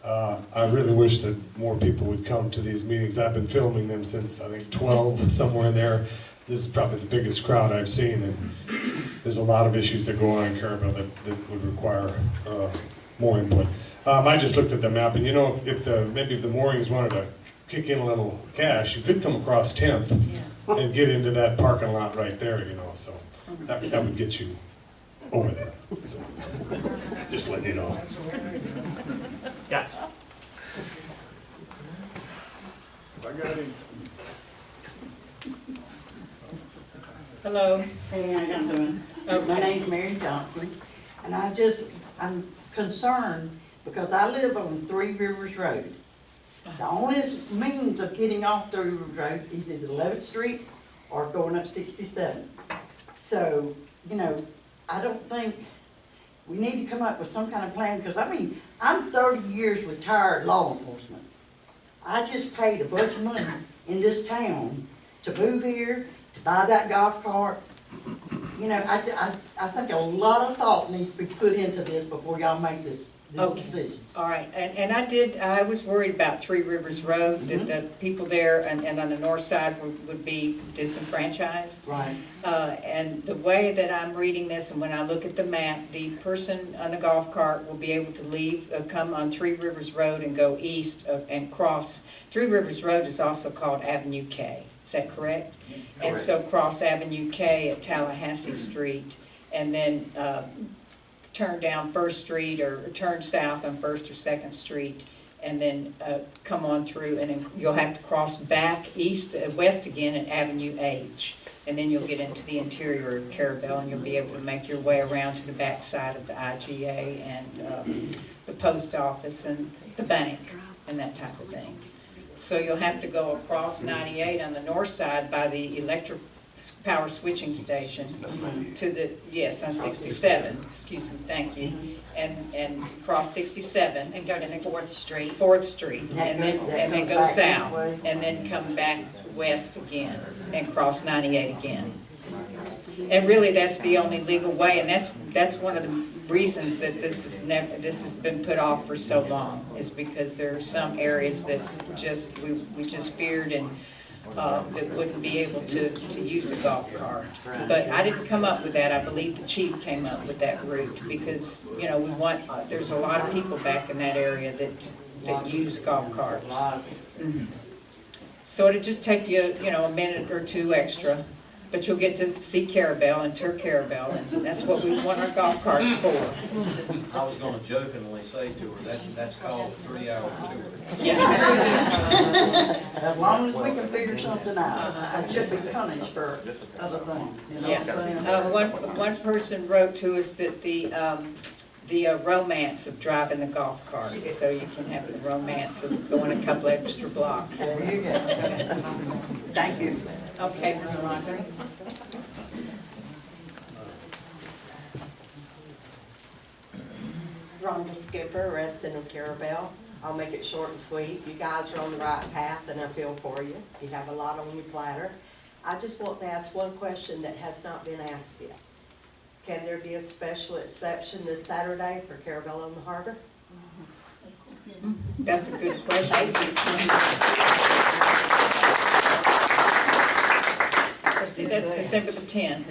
I really wish that more people would come to these meetings. I've been filming them since, I think, 12, somewhere in there. This is probably the biggest crowd I've seen, and there's a lot of issues that go on in Carrabelle that would require more input. I just looked at the map, and you know, if the moorings wanted to kick in a little cash, you could come across 10th and get into that parking lot right there, you know, so that would get you over there. So, just letting you know. Gotcha. I got him. Hello. Hey, how y'all doing? Okay. My name's Mary Johnson, and I'm concerned because I live on Three Rivers Road. The only means of getting off Three Rivers Road is either 11th Street or going up 67. So, you know, I don't think we need to come up with some kind of plan, because I mean, I'm 30 years retired law enforcement. I just paid a bunch of money in this town to move here, to buy that golf cart. You know, I think a lot of thought needs to be put into this before y'all make this Okay. decision. All right, and I was worried about Three Rivers Road, that the people there and on the north side would be disenfranchised. Right. And the way that I'm reading this, and when I look at the map, the person on the golf cart will be able to leave, come on Three Rivers Road and go east and cross. Three Rivers Road is also called Avenue K, is that correct? And so cross Avenue K at Tallahassee Street, and then turn down First Street or turn south on First or Second Street, and then come on through, and then you'll have to cross back west again at Avenue H, and then you'll get into the interior of Carrabelle, and you'll be able to make your way around to the back side of the IGA and the post office and the bank and that type of thing. So you'll have to go across 98 on the north side by the electric power switching station to the, yes, on 67, excuse me, thank you, and cross 67. And go to 4th Street. 4th Street, and then go south, and then come back west again, and cross 98 again. And really, that's the only legal way, and that's one of the reasons that this has been put off for so long, is because there are some areas that we just feared and that wouldn't be able to use a golf cart. But I didn't come up with that. I believe the chief came up with that route, because, you know, there's a lot of people back in that area that use golf carts. So it'll just take you, you know, a minute or two extra, but you'll get to see Carrabelle and tour Carrabelle, and that's what we want our golf carts for. I was gonna jokingly say to her, that's called a 3-hour tour. Yeah. As long as we can figure something out, I should be punished for other things, you know what I'm saying? One person wrote to us that the romance of driving the golf cart, so you can have the romance of going a couple extra blocks. There you go. Thank you. Okay, Ms. Rhonda. Rhonda Skipper, resident of Carrabelle. I'll make it short and sweet. You guys are on the right path, and I feel for you. You have a lot on your platter. I just want to ask one question that has not been asked yet. Can there be a special exception this Saturday for Carrabelle on the Harbor? That's a good question. See, that's December the 10th.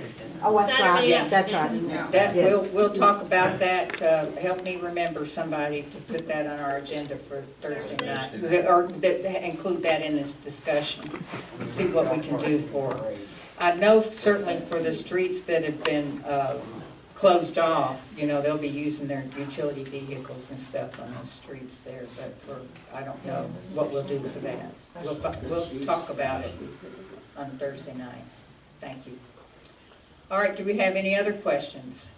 Oh, that's right, Yeah. that's right. That, Yes. we'll talk about that. Help me remember somebody to put that on our agenda for Thursday night, or include that in this discussion, to see what we can do for. I know certainly for the streets that have been closed off, you know, they'll be using their utility vehicles and stuff on those streets there, but I don't know what we'll do for that. We'll talk about it on Thursday night. Thank you. All right, do we have any other questions?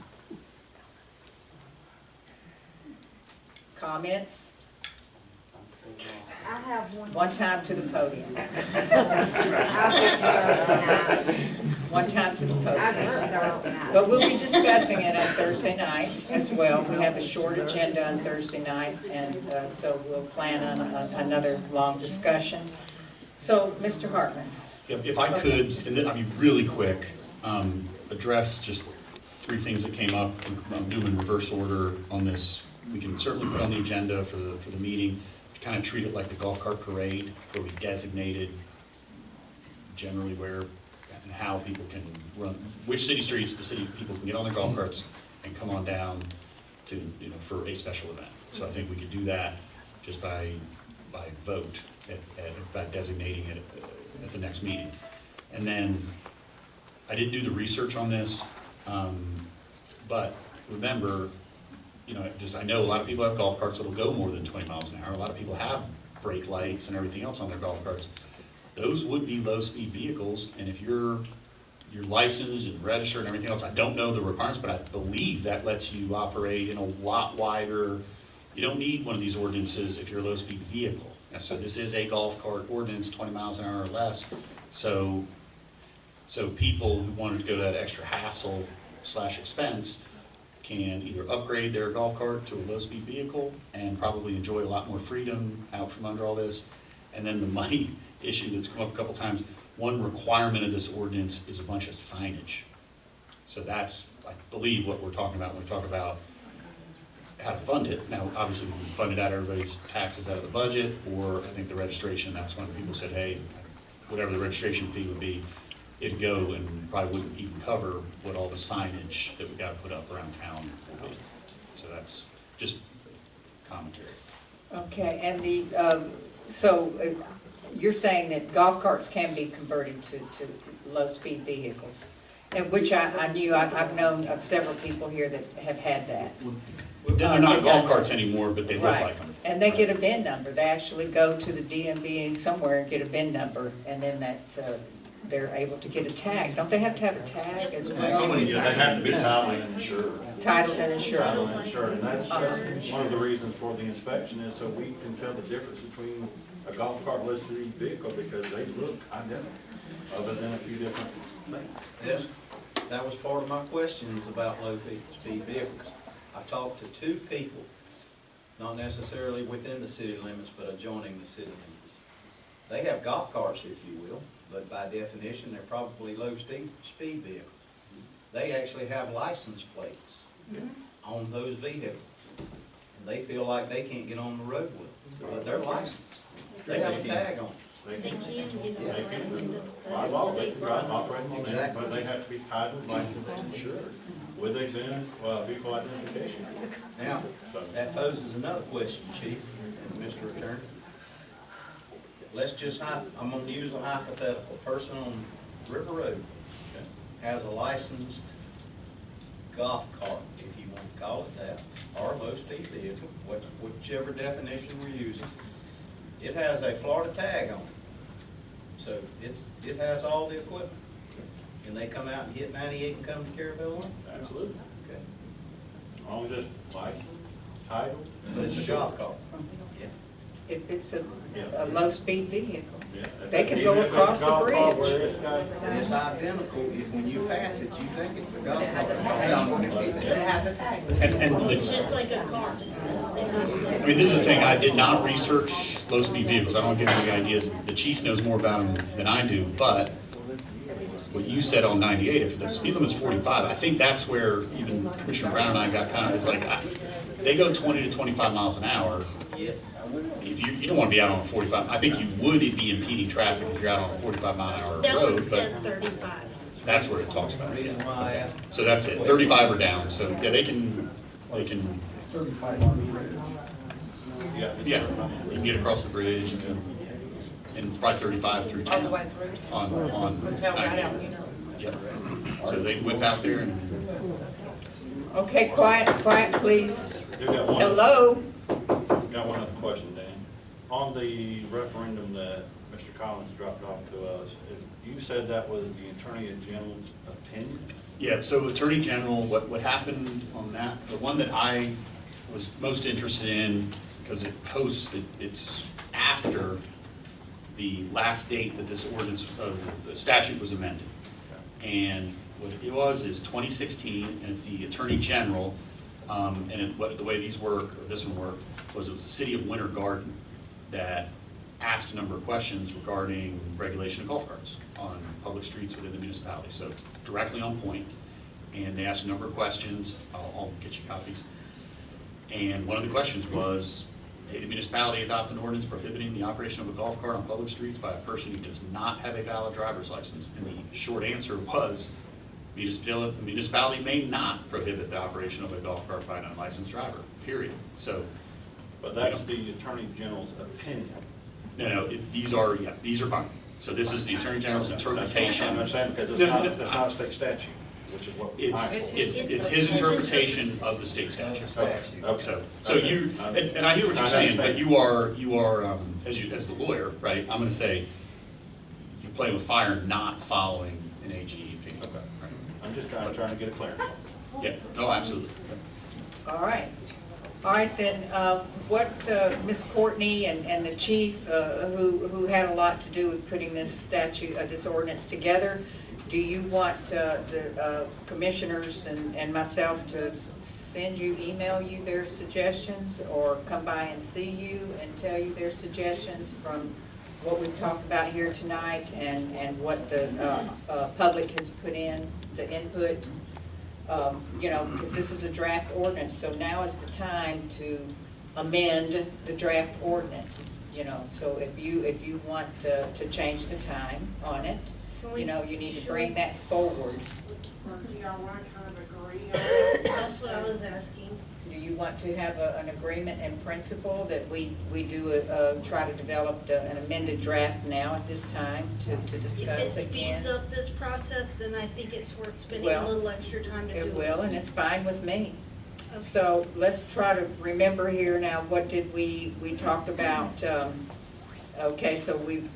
Comments? I have one. One time to the podium. One time to the podium. But we'll be discussing it on Thursday night as well. We have a short agenda on Thursday night, and so we'll plan on another long discussion. So, Mr. Hartman. If I could, and then I'll be really quick, address just 3 things that came up. I'm doing in reverse order on this. We can certainly put on the agenda for the meeting, to kind of treat it like the golf cart parade, where we designated generally where and how people can run, which city streets the city people can get on their golf carts and come on down to, you know, for a special event. So I think we could do that just by vote, by designating it at the next meeting. And then I didn't do the research on this, but remember, you know, I know a lot of people have golf carts that'll go more than 20 miles an hour. A lot of people have brake lights and everything else on their golf carts. Those would be low-speed vehicles, and if you're you're licensed and registered and everything else. I don't know the requirements, but I believe that lets you operate in a lot wider. You don't need one of these ordinances if you're a low-speed vehicle. And so this is a golf cart ordinance, 20 miles an hour or less. So people who wanted to go to that extra hassle / expense can either upgrade their golf cart to a low-speed vehicle and probably enjoy a lot more freedom out from under all this. And then the money issue that's come up a couple times, one requirement of this ordinance is a bunch of signage. So that's, I believe, what we're talking about when we talk about how to fund it. Now, obviously, we can fund it out of everybody's taxes out of the budget, or I think the registration, that's when people said, hey, whatever the registration fee would be, it'd go and probably wouldn't even cover what all the signage that we gotta put up around town would be. So that's just commentary. Okay, and you're saying that golf carts can be converted to low-speed vehicles, and which I knew, I've known of several people here that have had that. They're not golf carts anymore, but they look Right. like them. And they get a VIN number. They actually go to the DMV somewhere and get a VIN number, and then they're able to get a tag. Don't they have to have a tag as well? Yeah, they have to be titled and insured. Titled and insured. Titled and insured, and that's one of the reasons for the inspection is so we can tell the difference between a golf cart listed vehicle, because they look identical, other than a few different things. Yes, that was part of my questions about low-speed vehicles. I've talked to 2 people, not necessarily within the city limits, but adjoining the city limits. They have golf carts, if you will, but by definition, they're probably low-speed vehicles. They actually have license plates on those vehicles. And they feel like they can't get on the road with them, but they're licensed. They have a tag on them. They can get They it can, right. by law, they can drive, operate on that, Exactly. but they have to be titled, licensed, and insured with a VIN, vehicle identification. Now, So- that poses another question, Chief and Mr. Attorney. Let's just, I'm gonna use a hypothetical. A person on River Road has a licensed golf cart, if you want to call it that, or a low-speed vehicle, whichever definition we're using. It has a Florida tag on it. So it has all the equipment. Can they come out and hit 98 and come to Carrabelle on it? Absolutely. Okay. As long as it's licensed, titled. But it's a golf cart. Yeah. If it's a low-speed vehicle. Yeah. They can Even go if it's a across the golf cart bridge. where it's got- And it's identical, if when you pass it, you think it's a golf cart. It has a tag. And It's just like a car. I mean, this is the thing, I did not research low-speed vehicles, I don't get any ideas. The chief knows more about them than I do, but what you said on 98, if the speed limit's 45, I think that's where even Commissioner Brown and I got kind of, it's like, they go 20 to 25 miles an hour. Yes. If you don't want to be out on a 45, I think you would be impeding traffic if you're out on a 45-mile-an-hour That road, one says but 35. that's where it talks about it. Reason why I asked. So that's it, 35 or down, so yeah, they can, Yeah. yeah, you can get across the bridge and probably 35 through town. On 98. Yep. So they whip out there and. Okay, quiet, please. You got one- Hello? Got one other question, Dan. On the referendum that Mr. Collins dropped off to us, you said that was the Attorney General's opinion? Yeah, so Attorney General, what happened on that, the one that I was most interested in, because it's after the last date that this ordinance, the statute was amended. And what it was is 2016, and it's the Attorney General, the way these work, or this one worked, was it was the city of Winter Garden that asked a number of questions regarding regulation of golf carts on public streets within the municipality. So directly on point, and they asked a number of questions. I'll get you copies. And one of the questions was, hey, the municipality adopt an ordinance prohibiting the operation of a golf cart on public streets by a person who does not have a valid driver's license. And the short answer was, the municipality may not prohibit the operation of a golf cart by an unlicensed driver, period. So. But that's the Attorney General's opinion. No, these are binding. So this is the Attorney General's interpretation. I understand, because it's not a state statute, which is what. It's his interpretation of the state statute. Okay. So you, and I hear what you're saying, but you are, as the lawyer, right, I'm gonna say, you're playing with fire not following an AG opinion. Okay. I'm just trying to get a clearance. Yeah, no, absolutely. All right. All right, then, what, Ms. Courtney and the chief, who had a lot to do with putting this statute, this ordinance together, do you want the commissioners and myself to email you their suggestions, or come by and see you and tell you their suggestions from what we've talked about here tonight and what the public has put in, the input? You know, because this is a draft ordinance, so now is the time to amend the draft ordinance, you know. So if you want to change the time on it, you know, you need to bring that forward. That's what I was asking. Do you want to have an agreement in principle that we do try to develop an amended draft now at this time to discuss If it again? speeds up this process, then I think it's worth spending Well, a little extra time to do it. It will, and it's fine with me. Okay. So let's try to remember here now, what did we talked about, okay, so we've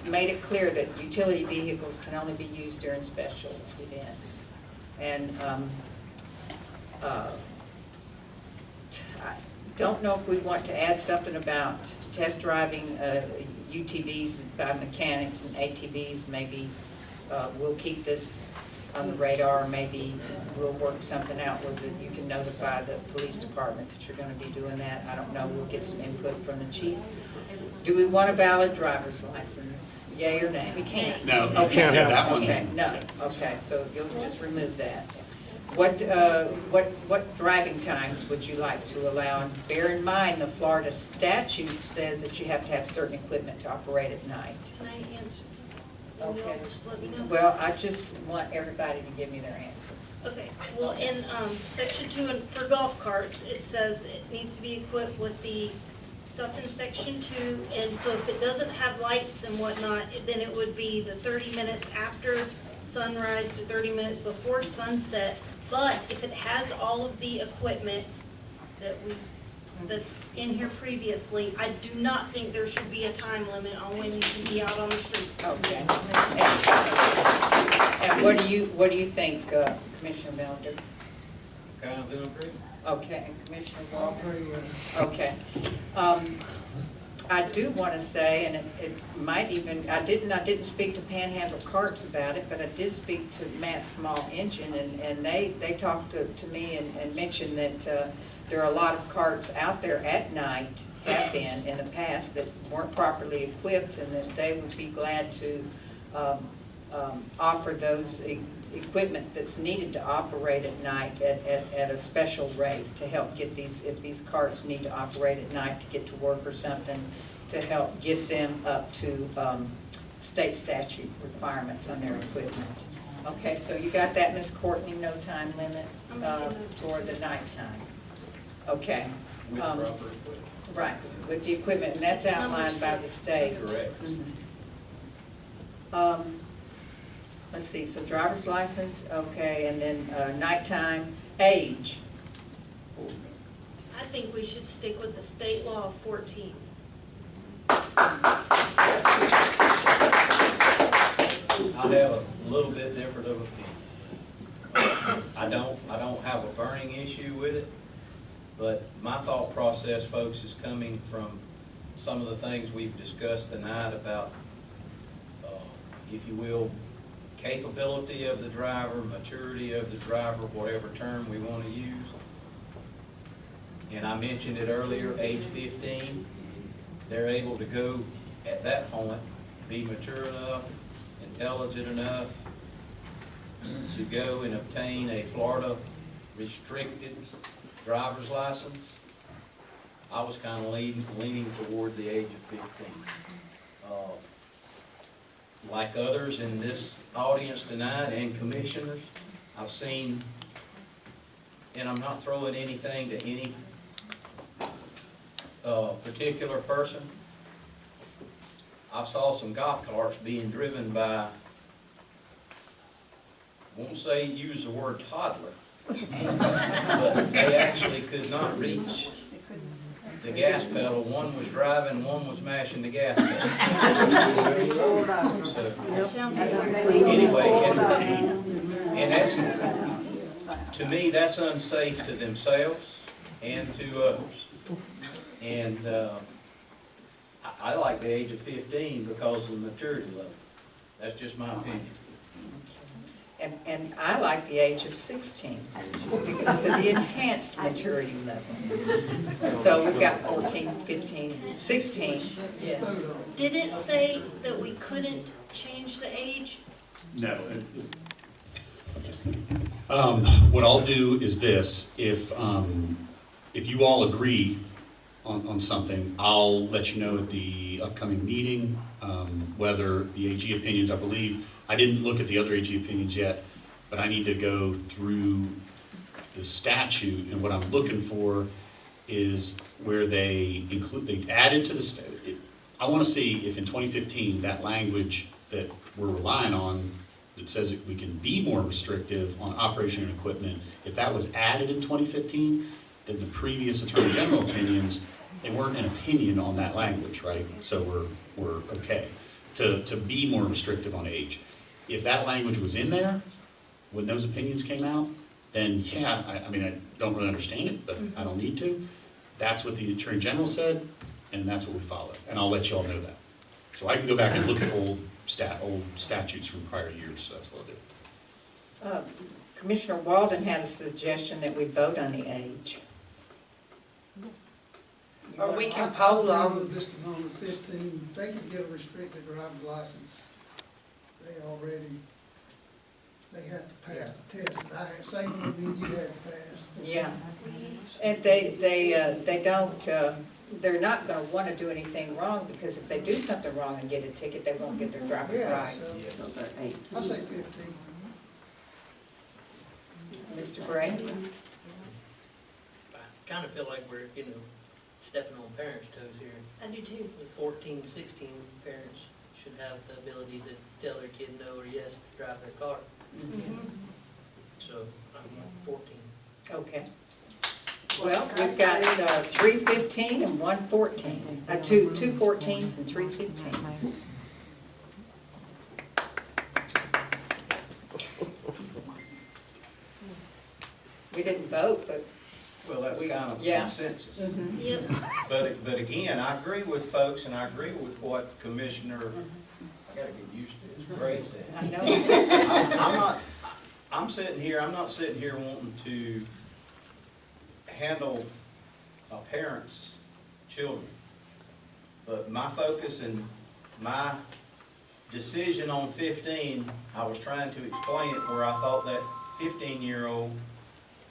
made it clear that utility vehicles can only be used during special events. And I don't know if we want to add something about test driving UTVs by mechanics and ATVs. Maybe we'll keep this on the radar. Maybe we'll work something out where you can notify the police department that you're going to be doing that. I don't know. We'll get some input from the chief. Do we want a valid driver's license? Yay or nay? We can't. No, you Okay. can't have that one. Okay, no, okay, so you'll just remove that. What driving times would you like to allow? And bear in mind, the Florida statute says that you have to have certain equipment to operate at night. Can I answer? And Okay. you'll just let me know? Well, I just want everybody to give me their answer. Okay, well, in section 2, and for golf carts, it says it needs to be equipped with the stuff in section 2, and so if it doesn't have lights and whatnot, then it would be the 30 minutes after sunrise to 30 minutes before sunset. But if it has all of the equipment that's in here previously, I do not think there should be a time limit on when you can be out on the street. Okay. And what do you think, Commissioner Miller? Kind of in agreement. Okay, and Commissioner Walker? Okay. I do want to say, and it might even, I didn't speak to Panhandle Carts about it, but I did speak to Matt's Small Engine, and they talked to me and mentioned that there are a lot of carts out there at night, have been in the past, that weren't properly equipped, and that they would be glad to offer those equipment that's needed to operate at night at a special rate to help get if these carts need to operate at night to get to work or something, to help get them up to state statute requirements on their equipment. Okay, so you got that, Ms. Courtney, no time limit for the nighttime. Okay. With proper equipment. Right, with the equipment, and that's outlined by the state. Correct. Let's see, so driver's license, okay, and then nighttime, age. I think we should stick with the state law of 14. I have a little bit different of opinion. I don't have a burning issue with it, but my thought process, folks, is coming from some of the things we've discussed tonight about, if you will, capability of the driver, maturity of the driver, whatever term we want to use. And I mentioned it earlier, age 15, they're able to go at that point, be mature enough, intelligent enough to go and obtain a Florida restricted driver's license. I was kind of leaning toward the age of 15. Like others in this audience tonight and commissioners, I've seen, and I'm not throwing anything to any particular person, I saw some golf carts being driven by, won't say use the word toddler, but they actually could not reach the gas pedal, one was driving, one was mashing the gas pedal. So, anyway, and that's, to me, that's unsafe to themselves and to others. And I like the age of 15 because of the maturity level. That's just my opinion. And I like the age of 16 because of the enhanced maturity level. So we've got 14, 15, 16, yes. Did it say that we couldn't change the age? No. What I'll do is this, if you all agree on something, I'll let you know at the upcoming meeting, whether the AG opinions, I believe, I didn't look at the other AG opinions yet, but I need to go through the statute, and what I'm looking for is where they added to the statute. I want to see if in 2015, that language that we're relying on that says that we can be more restrictive on operation and equipment, if that was added in 2015, then the previous Attorney General opinions, they weren't an opinion on that language, right? So we're okay to be more restrictive on age. If that language was in there when those opinions came out, then yeah, I mean, I don't really understand it, but I don't need to. That's what the Attorney General said, and that's what we followed. And I'll let you all know that. So I can go back and look at old statutes from prior years, so that's what I'll do. Commissioner Walden had a suggestion that we vote on the age. Or we can I poll agree them. with Mr. Number 15, they can get a restricted driver's license. They have to pass the test. I had, same with me, you had to pass. Yeah. And they don't, they're not gonna wanna do anything wrong, because if they do something wrong and get a ticket, they won't get their driver's Yes, license. I say 15. Mr. Gray? I kind of feel like we're, stepping on parents' toes here. I do too. The 14, 16 parents should have the ability to tell their kid no or yes to drive their car. So, I'm 14. Okay. Well, we've got 315 and 114, two 14s and 3 15s. We didn't vote, but Well, that's kind of yeah. consensus. Yep. But again, I agree with folks, and I agree with what Commissioner, I gotta get used to this, Gray said. I know. I'm not sitting here wanting to handle a parent's children. But my focus and my decision on 15, I was trying to explain it where I thought that 15-year-old,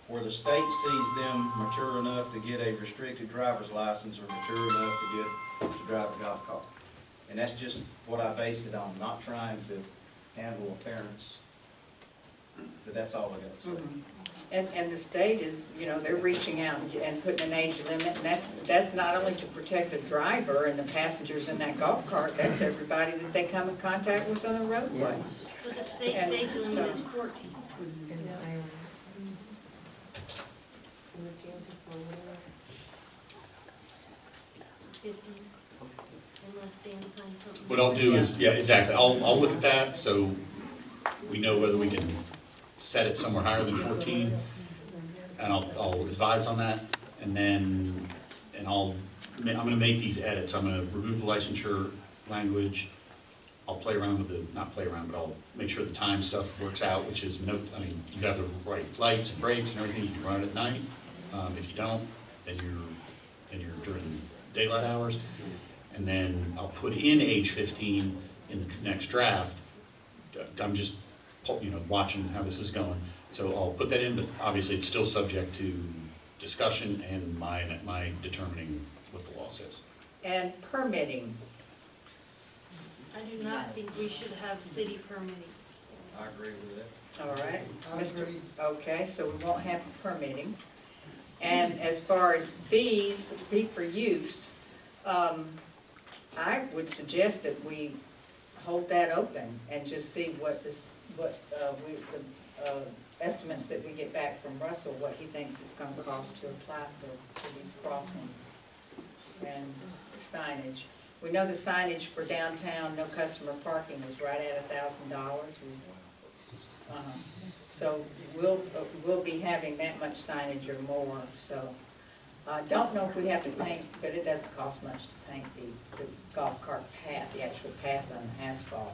where the state sees them mature enough to get a restricted driver's license or mature enough to drive a golf cart. And that's just what I based it on, not trying to handle a parent's, but that's all I got to say. And the state is, they're reaching out and putting an age limit, and that's not only to protect the driver and the passengers in that golf cart, that's everybody that they come in contact with on the roadway. But the state's age limit is 14. Unless Dan finds something. What I'll do is, yeah, exactly, I'll look at that, so we know whether we can set it somewhere higher than 14, and I'll advise on that, and then, I'm gonna make these edits. I'm gonna remove the licensure language. I'll play around with not play around, but I'll make sure the time stuff works out, which is, you have the right lights and brakes and everything, you can run it at night. If you don't, then you're during daylight hours. And then I'll put in age 15 in the next draft. I'm just, watching how this is going. So I'll put that in, but obviously it's still subject to discussion and my determining what the law says. And permitting. I do not think we should have city permitting. I agree with that. All right. I agree. Okay, so we won't have permitting. And as far as fee for use, I would suggest that we hold that open and just see what the estimates that we get back from Russell, what he thinks it's going to cost to apply for these crossings. and signage. We know the signage for downtown, no customer parking was right at $1,000. So we'll be having that much signage or more, so. Don't know if we have to paint, but it doesn't cost much to paint the golf cart path, the actual path on the asphalt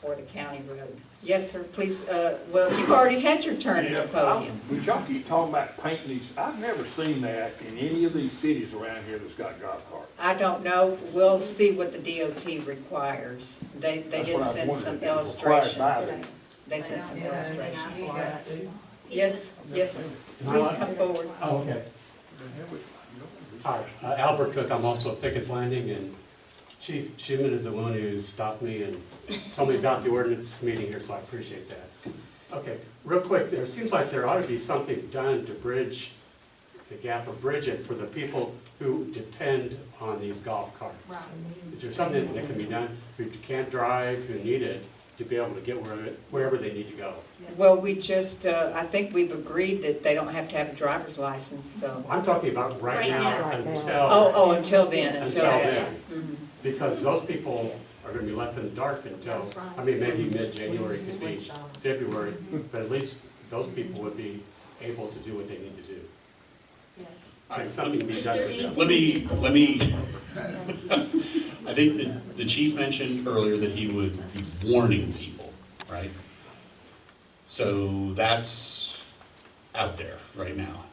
for the county road. Yes, sir, please, well, you've already had your turn at the podium. But y'all keep talking about painting these, I've never seen that in any of these cities around here that's got golf carts. I don't know, we'll see what the DOT requires. They That's did what I was send wondering, some if it was required by illustrations. them. They sent some illustrations. Yes, yes, please come forward. Oh, okay. Hi, Albert Cook, I'm also at Pickett's Landing, and Chief Schuman is the one who stopped me and told me about the ordinance meeting here, so I appreciate that. Okay, real quick, there seems like there ought to be something done to bridge the gap, or bridge it for the people who depend on these golf carts. Is there something that can be done, who can't drive, who need it, to be able to get wherever they need to go? Well, we just, I think we've agreed that they don't have to have a driver's license, so. I'm talking about right now until. Until then. Until then. Because those people are gonna be left in the dark until, I mean, maybe mid-January, could be February, but at least those people would be able to do what they need to do. Can something be done with them? Let me, I think that the chief mentioned earlier that he would be warning people, right? So that's out there right now.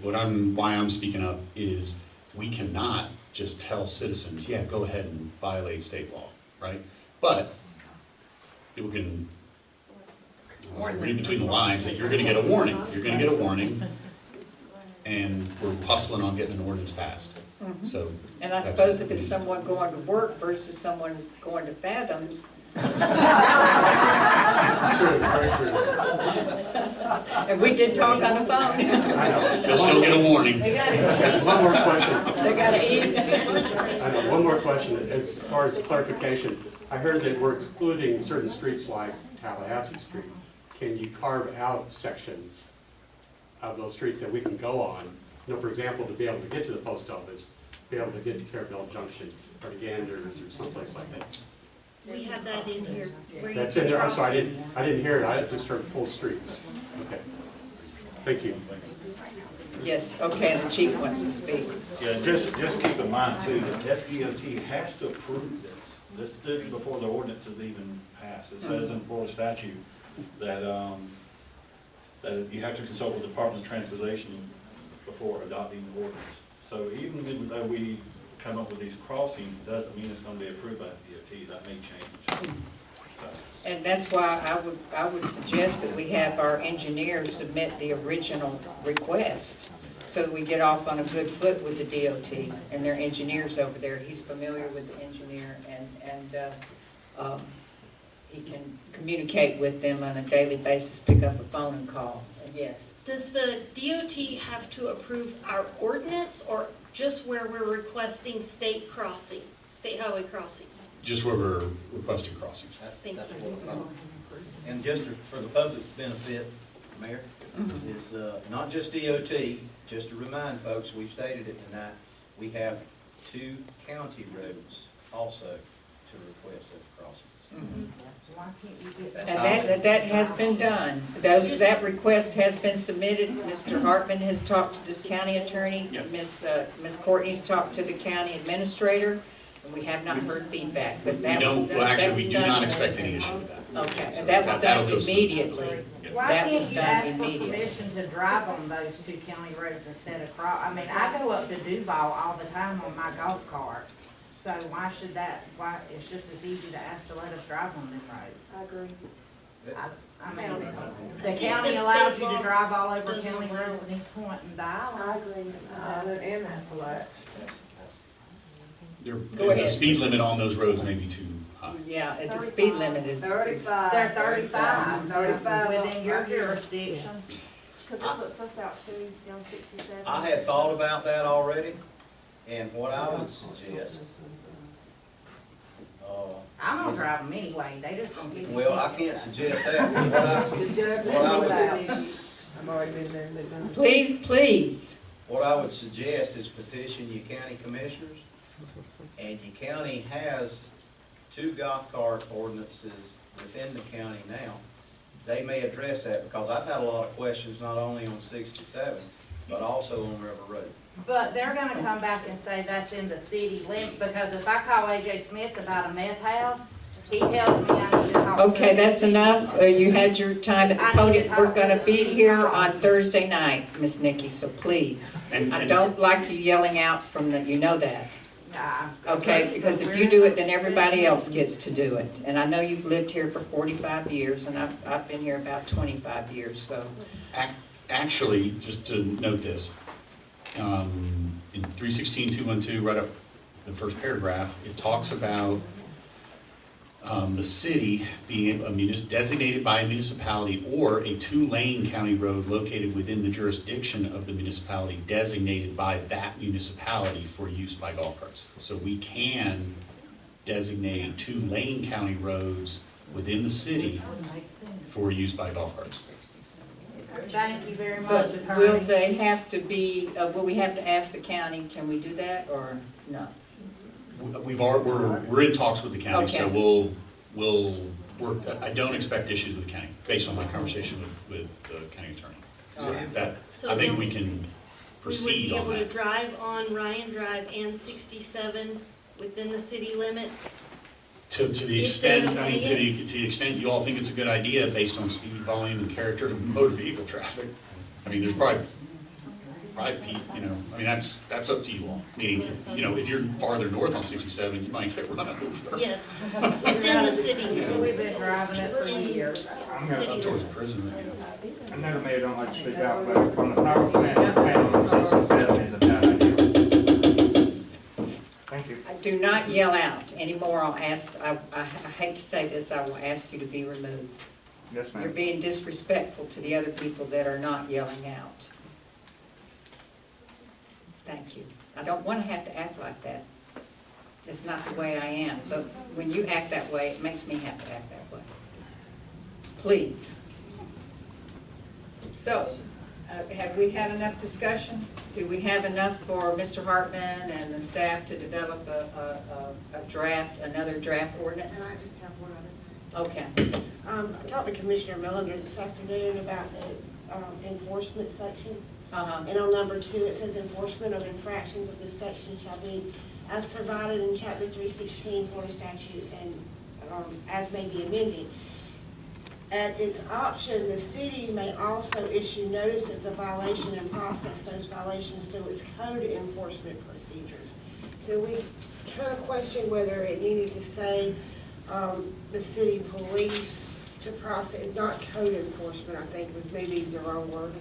Why I'm speaking up is we cannot just tell citizens, yeah, go ahead and violate state law, right? But people can read between the lines that you're gonna get a warning. You're gonna get a warning, and we're hustling on getting an ordinance passed. So. And I suppose if it's someone going to work versus someone going to Fathoms. And we did talk on the phone. I know. They'll still get a warning. One more question. They gotta eat. I know, one more question, as far as clarification. I heard that we're excluding certain streets like Tallahassee Street. Can you carve out sections of those streets that we can go on? You know, for example, to be able to get to the post office, be able to get to Carrabelle Junction, or to Ganders, or someplace like that. We have that in here. That's in there, I'm sorry, I didn't hear it, I just heard full streets. Okay, thank you. Yes, okay, and the chief wants to speak. Yeah, just keep in mind too, that FDOT has to approve this. This did before the ordinance is even passed. It says in Florida statute that, that you have to consult with the Department of Transportation before adopting the ordinance. So even though we come up with these crossings, it doesn't mean it's going to be approved by FDOT. That may change. So. And that's why I would suggest that we have our engineers submit the original request so that we get off on a good foot with the DOT and their engineers over there. He's familiar with the engineer, and he can communicate with them on a daily basis, pick up a phone and call. Yes. Does the DOT have to approve our ordinance or just where we're requesting state crossing, state highway crossing? Just where we're requesting crossings. Thank That's you. what and just for the public's benefit, Mayor, is not just DOT, just to remind folks, we've stated it tonight, we have 2 county roads also to request those crossings. And that has been done. That request has been submitted. Mr. Hartman has talked to the county attorney. Ms. Courtney's talked to the county administrator, and we have not heard feedback. But that was done. Well, actually, we do not expect any issue with that. Okay, and that was done immediately. Why That can't was you done ask for immediately. permission to drive on those 2 county roads instead of I mean, I go up to Duval all the time on my golf cart. So why should it's just as easy to ask to let us drive on them roads. I agree. I mean, the county allows you to drive all over county roads in East Point and Dial. I agree. And Appalachia. The speed limit on those roads may be too high. Yeah, the speed limit is. 35. They're 35. 35 within your jurisdiction. Because it puts us out too, on 67. I had thought about that already, and what I would suggest. I'm gonna drive them anyway, they just gonna get. Well, I can't suggest that, but what I would I've already been there and they've done it. Please, What I would suggest is petition your county commissioners, and your county has 2 golf cart ordinances within the county now. They may address that, because I've had a lot of questions, not only on 67, but also on River Road. But they're gonna come back and say that's in the city limit, because if I call AJ Smith about a meth house, he tells me I need to talk to Okay, the that's city. enough. You had your time at the podium. We're gonna be here on Thursday night, Miss Nikki, so please. I don't like you yelling out from the, you know that. Nah. Okay, because if you do it, then everybody else gets to do it. And I know you've lived here for 45 years, and I've been here about 25 years, so. Actually, just to note this, in 316.212, right up the first paragraph, it talks about the city being designated by a municipality or a 2-lane county road located within the jurisdiction of the municipality designated by that municipality for use by golf carts. So we can designate 2-lane county roads within the city for use by golf carts. Thank you very much, But attorney. will they have to be, will we have to ask the county, can we do that, or no? We're in talks with the county, so Okay. we'll work. I don't expect issues with the county, based on my conversation with the county attorney. So I think we can proceed on We would be able that. to drive on Ryan Drive and 67 within the city limits. To the If extent, they're I mean, okay. to the extent you all think it's a good idea based on speed, volume, and character of motor vehicle traffic. I mean, there's probably, you know, I mean, that's up to you all. Meaning, you know, if you're farther north on 67, you might get run over. Yeah, within the city. We've been driving it for years. Up towards the prison, yeah. I know the mayor don't like to speak out, but from the power plant, on 67 is a bad idea. Thank you. Do not yell out anymore. I hate to say this, I will ask you to be removed. Yes, You're ma'am. being disrespectful to the other people that are not yelling out. Thank you. I don't want to have to act like that. It's not the way I am, but when you act that way, it makes me have to act that way. Please. So, have we had enough discussion? Do we have enough for Mr. Hartman and the staff to develop another draft ordinance? And I just have one other thing. Okay. I talked to Commissioner Millender this afternoon about the enforcement section. And on number 2, it says enforcement of infractions of this section shall be as provided in chapter 316 Florida Statutes and as may be amended. At its option, the city may also issue notices of violation and process those violations through its code enforcement procedures. So we kind of questioned whether it needed to say the city police to process, not code enforcement, I think was maybe the wrong word.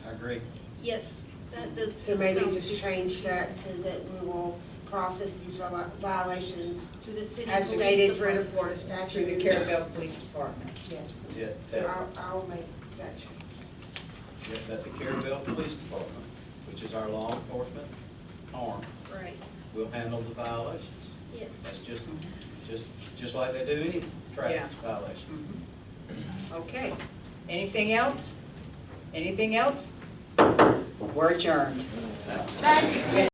I agree. Yes, that does. So maybe sound just change that so that we will process these violations to the city as police stated through the department. Florida Through statute. the Carrabelle Police Department. Yes. Yeah, So I'll make that change. that the Carrabelle Police Department, which is our law enforcement arm, Right, will handle the violations. yes. That's just like they do any traffic Yeah. violation. Okay. Anything else? Anything else? We're adjourned. Thank you.